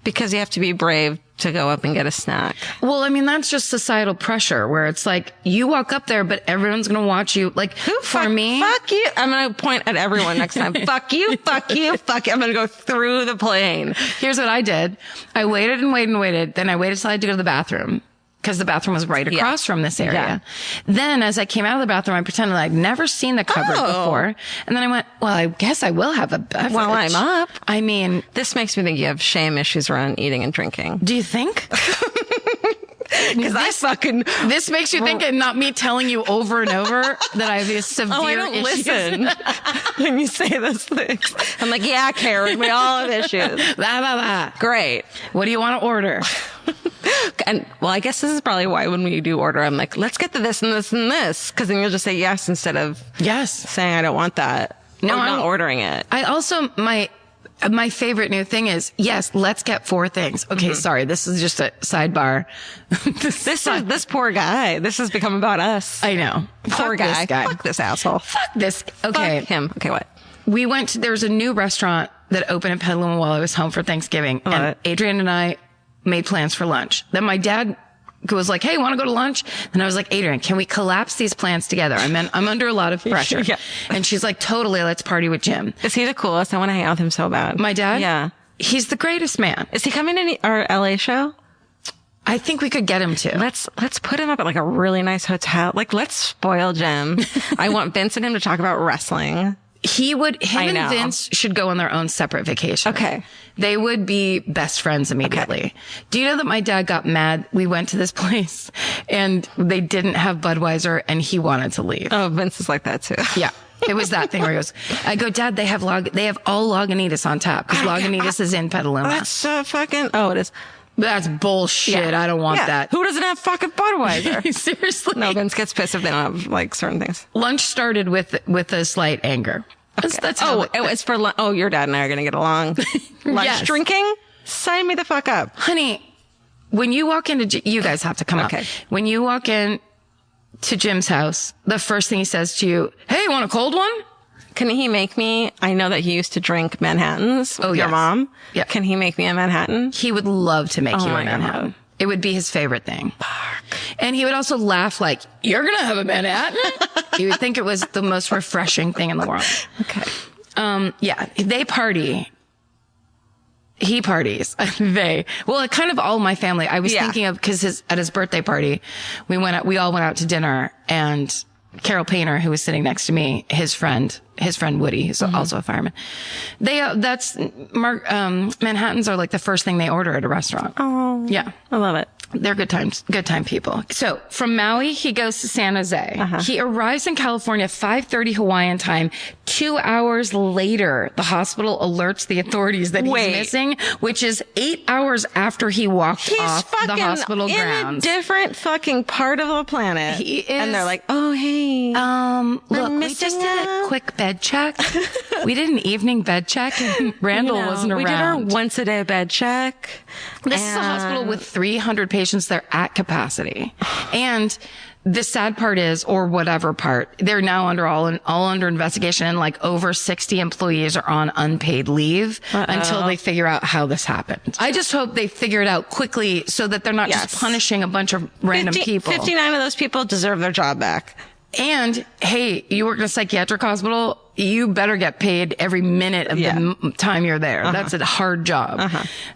Because you have to be brave to go up and get a snack. Well, I mean, that's just societal pressure where it's like you walk up there, but everyone's going to watch you. Like, for me, fuck you. I'm going to point at everyone next time. Fuck you, fuck you, fuck you. I'm going to go through the plane. Here's what I did. I waited and waited and waited. Then I waited till I had to go to the bathroom because the bathroom was right across from this area. Yeah. Then as I came out of the bathroom, I pretended I'd never seen the cupboard before. And then I went, well, I guess I will have a beverage. While I'm up. I mean, this makes me think you have shame issues around eating and drinking. Do you think? Because this makes you think, and not me telling you over and over that I have these severe I don't issues. Listen when you say those things. I'm like, yeah, Karen, we all have issues. Blah, blah, blah. Great. What do you want to order? And well, I guess this is probably why when we do order, I'm like, let's get to this and this and this. Because then you'll just say yes instead of saying I don't want that. No, I'm not ordering it. I also, my favorite new thing is, yes, let's get 4 things. Okay, sorry, this is just a sidebar. This poor guy. This has become about us. I know. Poor guy. This guy. Fuck this asshole. Fuck this. Okay. Fuck him. Okay, what? There's a new restaurant that opened in Petaluma while I was home for Thanksgiving. And Adrian and I made plans for lunch. Then my dad was like, hey, want to go to lunch? And I was like, Adrian, can we collapse these plans together? I'm under a lot of pressure. Yeah. And she's like, totally, let's party with Jim. Is he the coolest? I want to hang out with him so bad. My dad? Yeah. He's the greatest man. Is he coming to our LA show? I think we could get him to. Let's put him up at like a really nice hotel. Like, let's spoil Jim. I want Vince and him to talk about wrestling. Him and Vince should go on their own separate vacation. Okay. They would be best friends immediately. Okay. Do you know that my dad got mad? We went to this place and they didn't have Budweiser and he wanted to leave. Oh, Vince is like that too. Yeah. It was that thing where he goes, I go, Dad, they have all Lagunitas on tap because Lagunitas is in Petaluma. That's so fucking, it is. That's bullshit. I don't want that. Who doesn't have fucking Budweiser? Seriously. No, Vince gets pissed if they don't have like certain things. Lunch started with a slight anger. That's how it was for lunch. Oh, your dad and I are going to get along. Lunch Yes. drinking? Sign me the fuck up. Honey, when you walk into, you guys have to come Okay. up. When you walk in to Jim's house, the first thing he says to you, hey, you want a cold one? Can he make me? I know that he used to drink Manhattans with your yes. mom. Yeah. Can he make me a Manhattan? He would love to make you my a God. Manhattan. It would be his favorite thing. And he would also laugh like, you're going to have a Manhattan? He would think it was the most refreshing thing in the world. Okay. Yeah, they party. He parties. Well, kind of all my family. I was thinking of, cause at his birthday party, we all went out to dinner, and Carol Painter, who was sitting next to me, his friend Woody, who's also a fireman. Manhattans are like the first thing they order at a restaurant. Oh, Yeah. I love it. They're good time people. So from Maui, he goes to San Jose. He arrives in California 5:30 Hawaiian time. 2 hours later, the hospital alerts the authorities that he's missing, which is 8 hours after he walked off the hospital in grounds. a different fucking part of the planet. He is. And they're like, oh, hey. Look, we missing just did a you. quick bed check. We did an evening bed check, and Randall wasn't around. We did our once a day bed check. This is a hospital with 300 patients. They're at capacity. And the sad part is, or whatever part, they're now all under investigation, and like over 60 employees are on unpaid leave until they figure out how this happened. I just hope they figure it out quickly so that they're not just punishing a bunch of random people. 59 of those people deserve their job back. And hey, you work in a psychiatric hospital, you better get paid every minute of the time you're there. That's a hard job.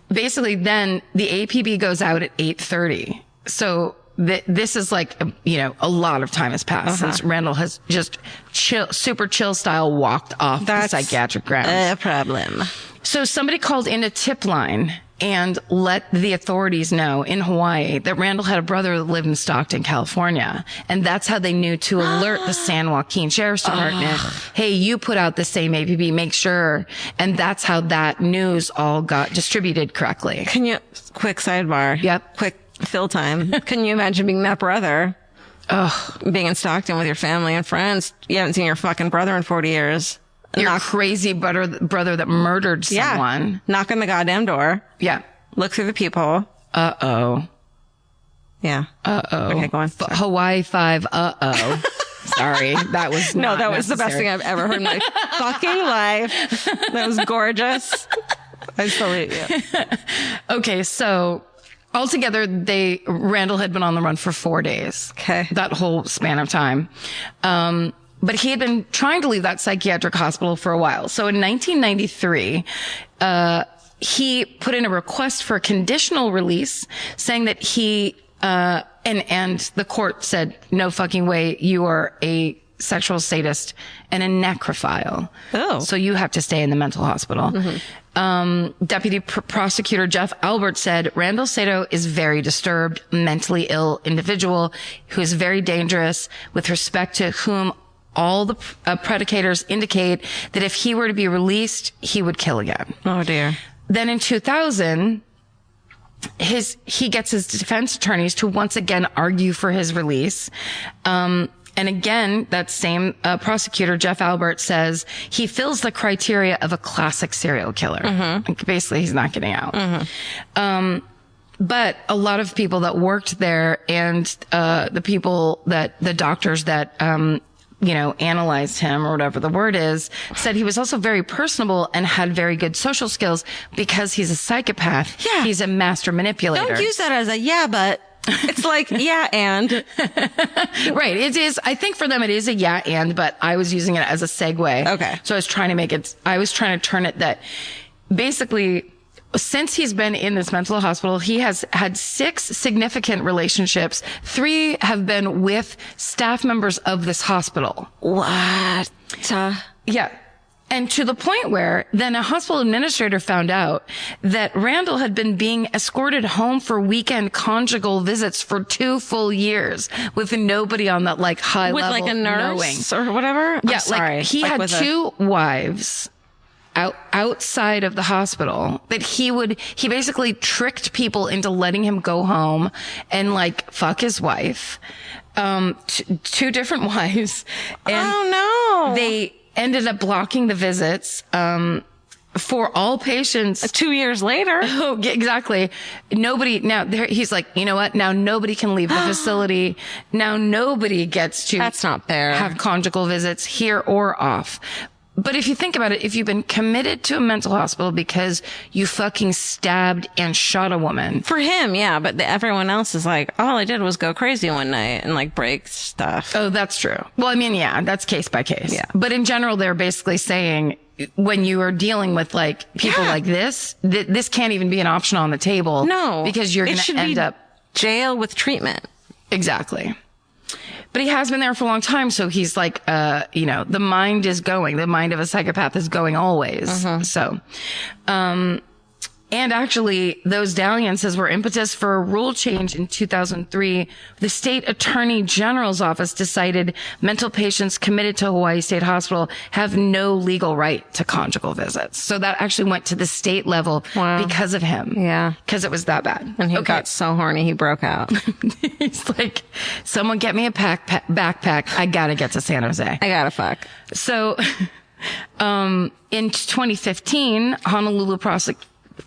Basically, then the APB goes out at 8:30. So this is like, a lot of time has passed since Randall has just super chill style walked off the psychiatric grounds. A problem. So somebody called in a tip line and let the authorities know in Hawaii that Randall had a brother that lived in Stockton, California. And that's how they knew to alert the San Joaquin Sheriff's Department. Hey, you put out the same APB, make sure. And that's how that news all got distributed correctly. Can you, quick sidebar. Yep. Quick fill time. Can you imagine being that brother? Being in Stockton with your family and friends. You haven't seen your fucking brother in 40 years. Your crazy brother that murdered someone. Yeah. Knock on the goddamn door. Yeah. Look through the peephole. Uh-oh. Yeah. Uh-oh. Okay, go on. Hawaii 5, uh-oh. Sorry, that was not that was the best thing I've ever heard in my fucking life. That was gorgeous. I salute you. Okay, so altogether, Randall had been on the run for 4 days. Okay. That whole span of time. But he had been trying to leave that psychiatric hospital for a while. So in 1993, he put in a request for a conditional release saying that he, and the court said, no fucking way, you are a sexual sadist and a necrophile. Oh. So you have to stay in the mental hospital. Deputy Prosecutor Jeff Albert said, Randall Saito is very disturbed, mentally ill individual who is very dangerous, with respect to whom all the predicators indicate that if he were to be released, he would kill again. Oh dear. Then in 2000, he gets his defense attorneys to once again argue for his release. And again, that same prosecutor, Jeff Albert, says he fills the criteria of a classic serial killer. Like, basically, he's not getting out. But a lot of people that worked there and the doctors that analyzed him, or whatever the word is, said he was also very personable and had very good social skills because he's a psychopath. Yeah. He's a master manipulator. Don't use that as a yeah, but it's like, yeah, and. Right. It is. I think for them it is a yeah, and, but I was using it as a segue. Okay. So I was trying to turn it that basically, since he's been in this mental hospital, he has had 6 significant relationships. 3 have been with staff members of this hospital. What? Yeah. And to the point where then a hospital administrator found out that Randall had been being escorted home for weekend conjugal visits for 2 full years with nobody on that high With level like a nurse knowing. or whatever? Yeah. I'm sorry. He had 2 wives. outside of the hospital, that he basically tricked people into letting him go home and like fuck his wife, two different wives. And oh no. They ended up blocking the visits, for all patients. 2 years later. Oh, exactly. Nobody now there. He's like, you know what? Now nobody can leave the facility. Now nobody gets to. That's not fair. Have conjugal visits here or off. But if you think about it, if you've been committed to a mental hospital because you fucking stabbed and shot a woman. For him, yeah. But everyone else is like, all I did was go crazy one night and like break stuff. Oh, that's true. Well, I mean, yeah, that's case by case. Yeah. But in general, they're basically saying when you are dealing with like people like this, this can't even be an option on the table. No. Because you're going to end up jail with treatment. Exactly. But he has been there for a long time. So he's like, the mind is going. The mind of a psychopath is going always. So, and actually, those dalliances were impetus for a rule change in 2003. The state attorney general's office decided mental patients committed to Hawaii State Hospital have no legal right to conjugal visits. So that actually went to the state level because of him. Yeah. Because it was that bad. And he got so horny, he broke out. He's like, someone get me a backpack. I gotta get to San Jose. I gotta fuck. So, in 2015, Honolulu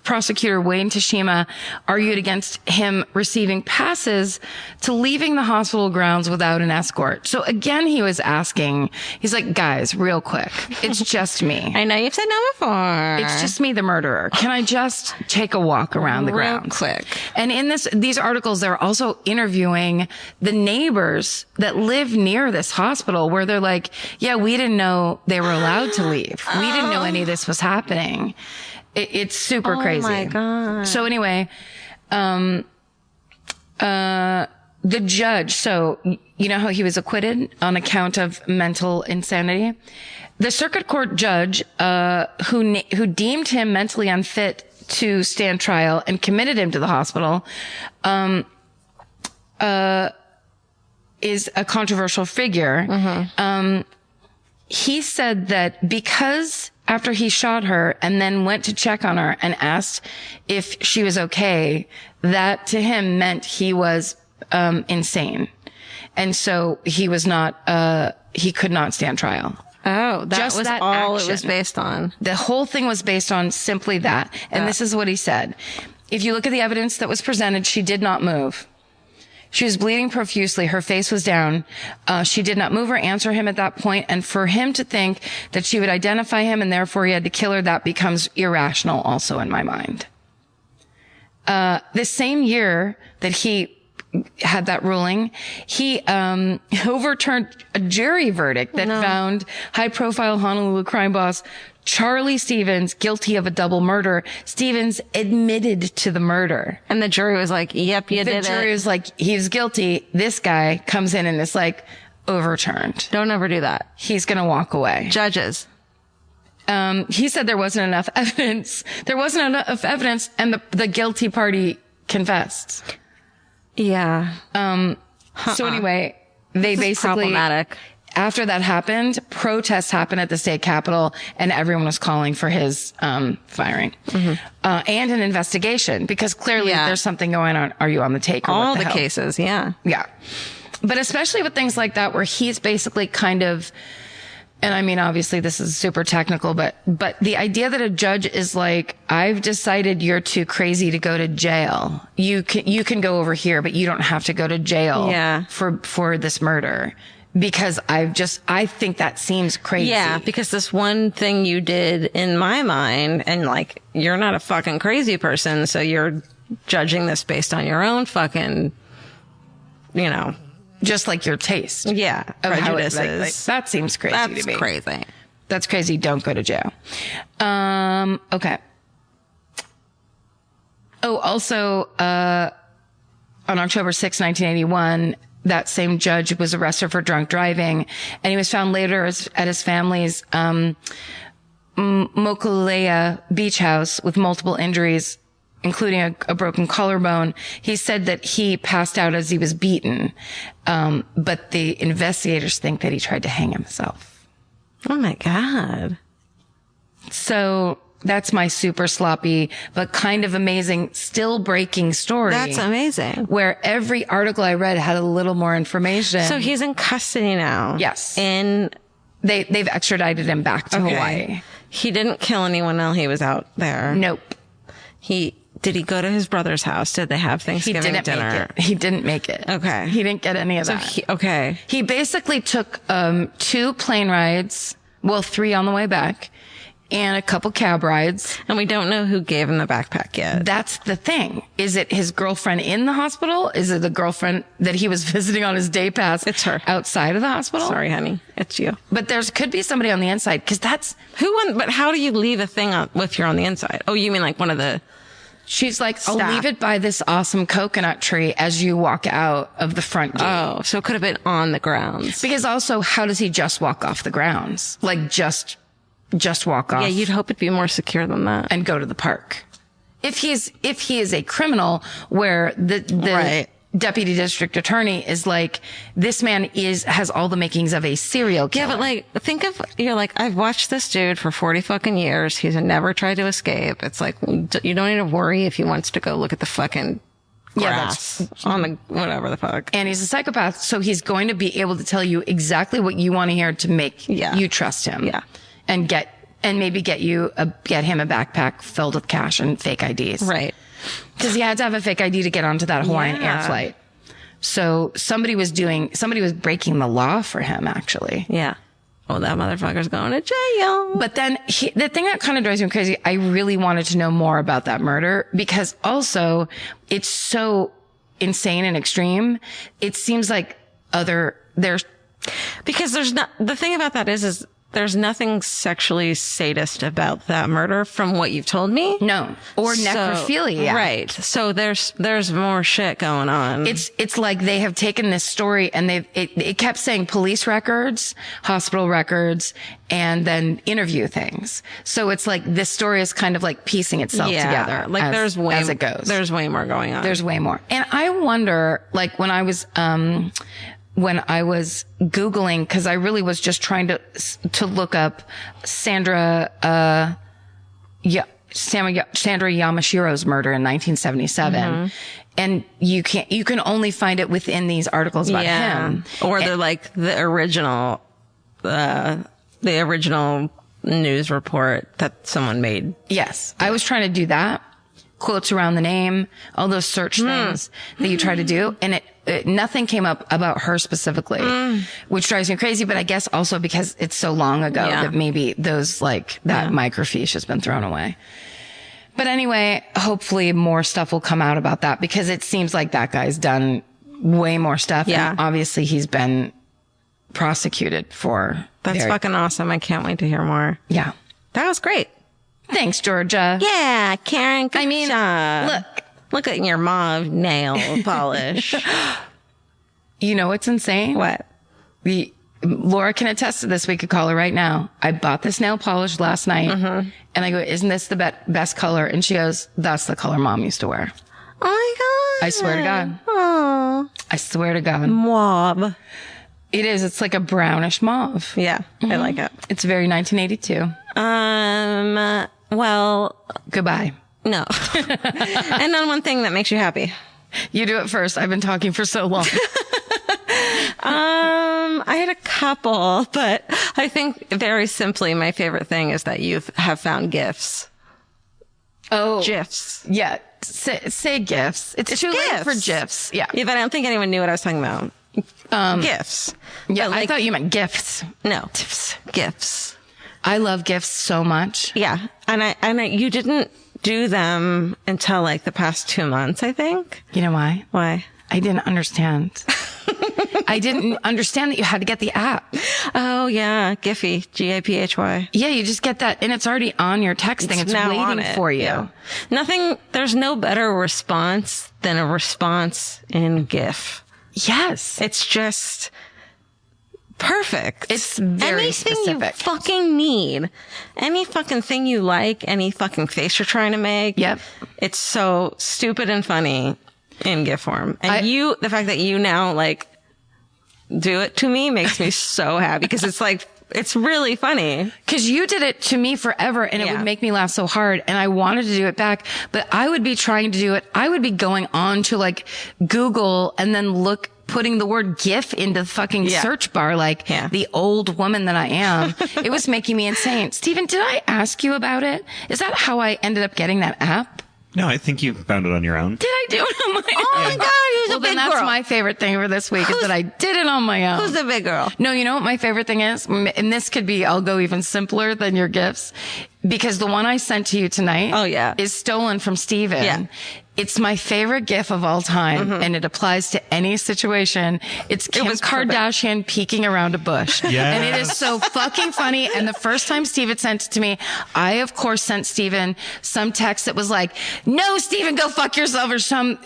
prosecutor Wayne Tashima argued against him receiving passes to leaving the hospital grounds without an escort. So again, he was asking, he's like, guys, real quick, it's just me. I know you've said no before. It's just me, the murderer. Can I just take a walk around the grounds? Real quick. And in these articles, they're also interviewing the neighbors that live near this hospital where they're like, yeah, we didn't know they were allowed to leave. We didn't know any of this was happening. It's super crazy. Oh my God. So anyway, the judge, so you know how he was acquitted on account of mental insanity? The circuit court judge, who deemed him mentally unfit to stand trial and committed him to the hospital, is a controversial figure. He said that because after he shot her and then went to check on her and asked if she was okay, that to him meant he was insane. And so he was not, he could not stand trial. Oh, that Just was that all action. it was based on. The whole thing was based on simply that. And this is what he said. If you look at the evidence that was presented, she did not move. She was bleeding profusely. Her face was down. She did not move or answer him at that point. And for him to think that she would identify him and therefore he had to kill her, that becomes irrational also in my mind. The same year that he had that ruling, he overturned a jury verdict that found high-profile Honolulu crime boss Charlie Stevens guilty of a double murder. Stevens admitted to the murder. And the jury was like, yep, you did it. The jury was like, he's guilty. This guy comes in and is like, overturned. Don't ever do that. He's going to walk away. Judges. He said there wasn't enough evidence. There wasn't enough evidence, and the guilty party confessed. Yeah. So anyway, they basically, problematic. After that happened, protests happened at the state capitol and everyone was calling for his, firing, and an investigation because clearly there's something going on. Are you on the take? Or All what the hell? cases. Yeah. Yeah. But especially with things like that, where he's basically kind of, and I mean, obviously this is super technical, but the idea that a judge is like, I've decided you're too crazy to go to jail. You can go over here, but you don't have to go to jail for this murder. Because I think that seems crazy. Yeah, because this one thing you did in my mind, and like, you're not a fucking crazy person, so you're judging this based on your own fucking, just like your taste. Yeah, of how it, prejudices. like, that seems crazy to me. That's crazy. That's crazy. Don't go to jail. Okay. Oh, also, on October 6, 1981, that same judge was arrested for drunk driving, and he was found later at his family's Mokulea beach house with multiple injuries, including a broken collarbone. He said that he passed out as he was beaten, but the investigators think that he tried to hang himself. Oh my God. So that's my super sloppy, but kind of amazing, still breaking story. That's amazing. Where every article I read had a little more information. So he's in custody now. Yes. They've extradited him back to Hawaii. He didn't kill anyone while he was out there. Nope. Did he go to his brother's house? Did they have Thanksgiving dinner? He didn't make it. Okay. He didn't get any of that. Okay. He basically took 2 plane rides, 3 on the way back, and a couple cab rides. And we don't know who gave him the backpack yet. That's the thing. Is it his girlfriend in the hospital? Is it the girlfriend that he was visiting on his day pass? It's her. Outside of the hospital? Sorry, honey. It's you. But could be somebody on the inside, because that's... But how do you leave a thing if you're on the inside? Oh, you mean like one of the... She's like, I'll leave it by this awesome coconut tree as you walk out of the front gate. Oh, so it could have been on the grounds. Because also, how does he just walk off the grounds? Like, just walk off. Yeah, you'd hope it'd be more secure than that. And go to the park. If he is a criminal, where the right. deputy district attorney is like, this man has all the makings of a serial killer. Yeah, but like, you're like, I've watched this dude for 40 fucking years. He's never tried to escape. It's like, you don't need to worry if he wants to go look at the fucking grass on the whatever the fuck. And he's a psychopath, so he's going to be able to tell you exactly what you want to hear to make you trust him. Yeah. And maybe get him a backpack filled with cash and fake IDs. Right. Because he had to have a fake ID to get onto that Hawaiian air flight. So somebody was breaking the law for him, actually. Yeah. Oh, that motherfucker's going to jail. But then the thing that kind of drives me crazy, I really wanted to know more about that murder, because also it's so insane and extreme. It seems like because the thing about that is there's nothing sexually sadist about that murder from what you've told me. No. Or necrophilia. Right. So there's more shit going on. It's like they have taken this story and it kept saying police records, hospital records, and then interview things. So it's like this story is kind of like piecing itself together. Like as it goes. There's way more going on. There's way more. And I wonder, like when I was Googling, because I really was just trying to look up Sandra Yamashiro's murder in 1977. Mm-hmm. And you can only find it within these articles about him. Or they're like the original news report that someone made. Yes. I was trying to do that. Quotes around the name, all those search things that you try to do. And nothing came up about her specifically, which drives me crazy. But I guess also because it's so long ago that maybe those that microfiche has been thrown away. But anyway, hopefully more stuff will come out about that, because it seems like that guy's done way more stuff. Yeah. And obviously he's been prosecuted for. That's fucking awesome. I can't wait to hear more. Yeah. That was great. Thanks, Georgia. Yeah, Karen. Good job. Look at your mauve nail polish. You know what's insane? What? Laura can attest to this. We could call her right now. I bought this nail polish last night, and I go, "Isn't this the best color?" And she goes, "That's the color Mom used to wear." Oh my God! I swear to God. Oh, I swear to God. Mauve. It is. It's like a brownish mauve. Yeah, I like it. It's very 1982. Well, goodbye. No. And on one thing that makes you happy. You do it first. I've been talking for so long. I had a couple, but I think very simply my favorite thing is that you have found gifts. Oh. GIFs. Yeah. Say gifts. It's too late for GIFs. Yeah. Yeah, but I don't think anyone knew what I was talking about. Gifts. Yeah, I thought you meant gifts. No. Gifts. I love gifts so much. Yeah. And you didn't do them until like the past 2 months, I think. You know why? Why? I didn't understand. I didn't understand that you had to get the app. Oh, yeah. Giphy. Gaphy. Yeah, you just get that, and it's already on your texting. It's waiting for you. Yeah. There's no better response than a response in GIF. Yes. It's just perfect. It's very anything specific. You fucking need. Any fucking thing you like, any fucking face you're trying to make. Yep. It's so stupid and funny in GIF form. And the fact that you now do it to me makes me so happy because it's like, it's really funny. Because you did it to me forever and it would make me laugh so hard. And I wanted to do it back, but I would be trying to do it. I would be going on to like Google and then putting the word GIF into the fucking search bar, like the old woman that I am. It was making me insane. Steven, did I ask you about it? Is that how I ended up getting that app? No, I think you found it on your own. Did I do it on my own? Oh my God, who's a big that's girl? my favorite thing for this week is that I did it on my own. Who's the big girl? No, you know what my favorite thing is? And this could be, I'll go even simpler than your gifts. Because the one I sent to you tonight is stolen from Steven. Yeah. It's my favorite GIF of all time, and it applies to any situation. It's Kim Kardashian peeking around a bush. Yes. And it is so fucking funny. And the first time Steven sent it to me, I, of course, sent Steven some text that was like, no, Steven, go fuck yourself, or some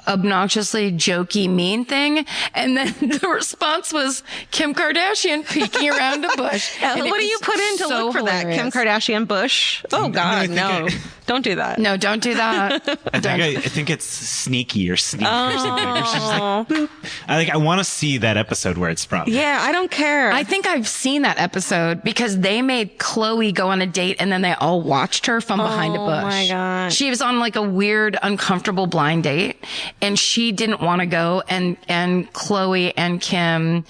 obnoxiously jokey, mean thing. And then the response was Kim Kardashian peeking around a bush. What do you put in to look for that? Kim Kardashian bush? Oh, God, no. Don't do that. No, don't do that. I think it's sneaky or sneak or something. It's just like, boop. I want to see that episode where it's from. Yeah, I don't care. I think I've seen that episode because they made Chloe go on a date and then they all watched her from behind a bush. Oh my God. She was on like a weird, uncomfortable blind date and she didn't want to go. And Chloe and Kim,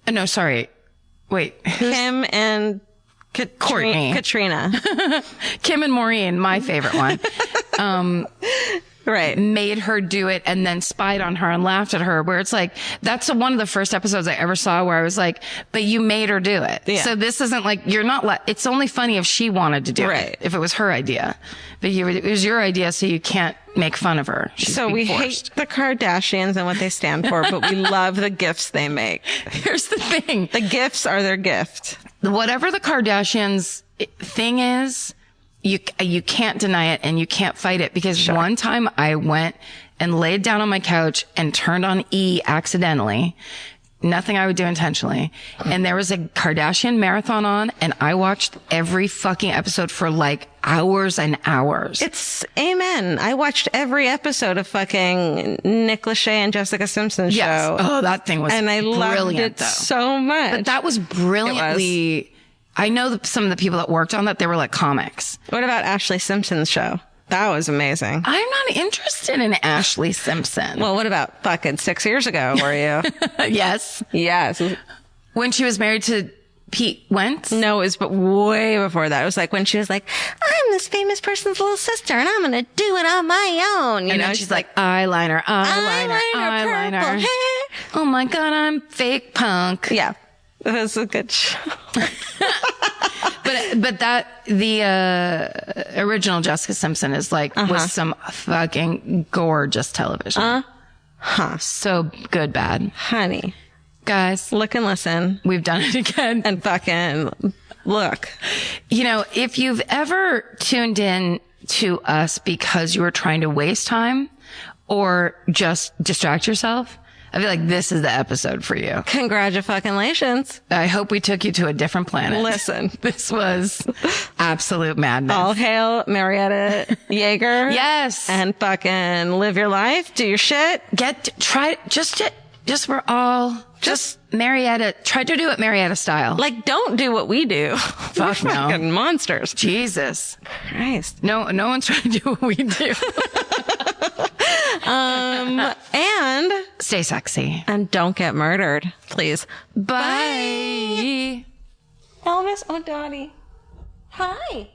no, sorry. Wait. Kim and Courtney. Katrina. Kim and Maureen, my favorite one. Right. Made her do it and then spied on her and laughed at her, where it's like, that's one of the first episodes I ever saw where I was like, but you made her do it. Yeah. So this isn't like, you're not, it's only funny if she wanted to do it, if it was her idea. But it was your idea, so you can't make fun of her. So we hate the Kardashians and what they stand for, but we love the gifts they make. Here's the thing. The gifts are their gift. Whatever the Kardashians thing is, you can't deny it and you can't fight it, because one time I went and laid down on my couch and turned on E accidentally. Nothing I would do intentionally. And there was a Kardashian marathon on and I watched every fucking episode for like hours and hours. It's amen. I watched every episode of fucking Nick Lachey and Jessica Simpson's show. Oh, that thing was and I loved it so much. But that was brilliantly... I know some of the people that worked on that, they were like comics. What about Ashley Simpson's show? That was amazing. I'm not interested in Ashley Simpson. Well, what about fucking 6 years ago, were you? Yes. Yes. When she was married to Pete Wentz? No, it was way before that. It was like when she was like, I'm this famous person's little sister and I'm going to do it on my own. You and know, then she's like, eyeliner. purple hair. Oh my God, I'm fake punk. Yeah. It was a good show. But the original Jessica Simpson is like, was some fucking gorgeous television. So good, bad. Honey. Guys. Look and listen. We've done it again. And fucking look. You know, if you've ever tuned in to us because you were trying to waste time or just distract yourself, I feel like this is the episode for you. Congratulations. I hope we took you to a different planet. Listen. This was absolute madness. All hail Marietta Yeager. Yes. And fucking live your life. Do your shit. Just Marietta. Try to do it Marietta style. Like, don't do what we do. Fuck We're no. fucking monsters. Jesus Christ. No one's trying to do what we do. And stay sexy. And don't get murdered, please. Bye. Elvis O'Dottie. Hi.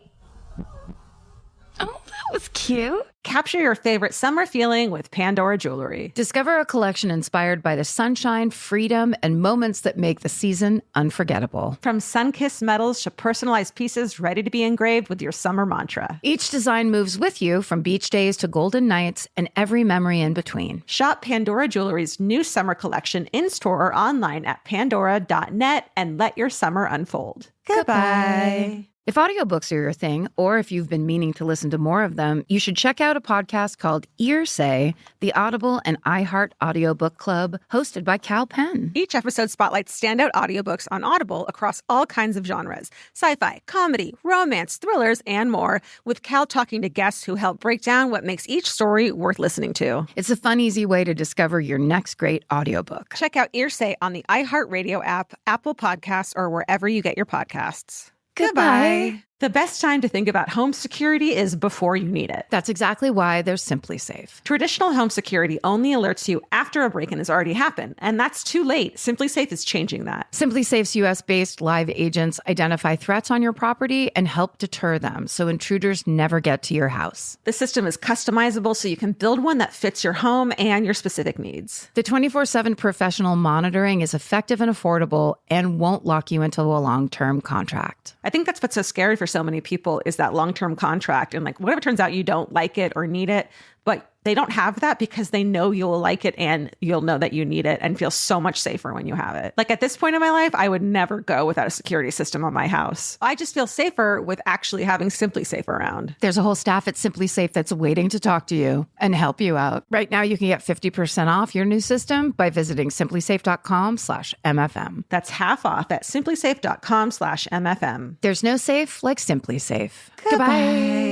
Oh, that was cute. Capture your favorite summer feeling with Pandora Jewelry. Discover a collection inspired by the sunshine, freedom, and moments that make the season unforgettable. From sun-kissed metals to personalized pieces ready to be engraved with your summer mantra. Each design moves with you from beach days to golden nights and every memory in between. Shop Pandora Jewelry's new summer collection in-store or online at pandora.net and let your summer unfold. Goodbye. If audiobooks are your thing, or if you've been meaning to listen to more of them, you should check out a podcast called Earsay, the Audible and iHeart Audiobook Club, hosted by Cal Penn. Each episode spotlights standout audiobooks on Audible across all kinds of genres: sci-fi, comedy, romance, thrillers, and more, with Cal talking to guests who help break down what makes each story worth listening to. It's a fun, easy way to discover your next great audiobook. Check out Earsay on the iHeartRadio app, Apple Podcasts, or wherever you get your podcasts. Goodbye. The best time to think about home security is before you need it. That's exactly why there's Simply Safe. Traditional home security only alerts you after a break-in has already happened, and that's too late. Simply Safe is changing that. Simply Safe's US-based live agents identify threats on your property and help deter them so intruders never get to your house. The system is customizable so you can build one that fits your home and your specific needs. The 24/7 professional monitoring is effective and affordable and won't lock you into a long-term contract. I think that's what's so scary for so many people is that long-term contract. And like, whatever turns out you don't like it or need it, but they don't have that because they know you'll like it and you'll know that you need it and feel so much safer when you have it. Like at this point in my life, I would never go without a security system on my house. I just feel safer with actually having Simply Safe around. There's a whole staff at Simply Safe that's waiting to talk to you and help you out. Right now, you can get 50% off your new system by visiting simplysafe.com/MFM. That's half off at simplysafe.com/MFM. There's no safe like Simply Safe. Goodbye.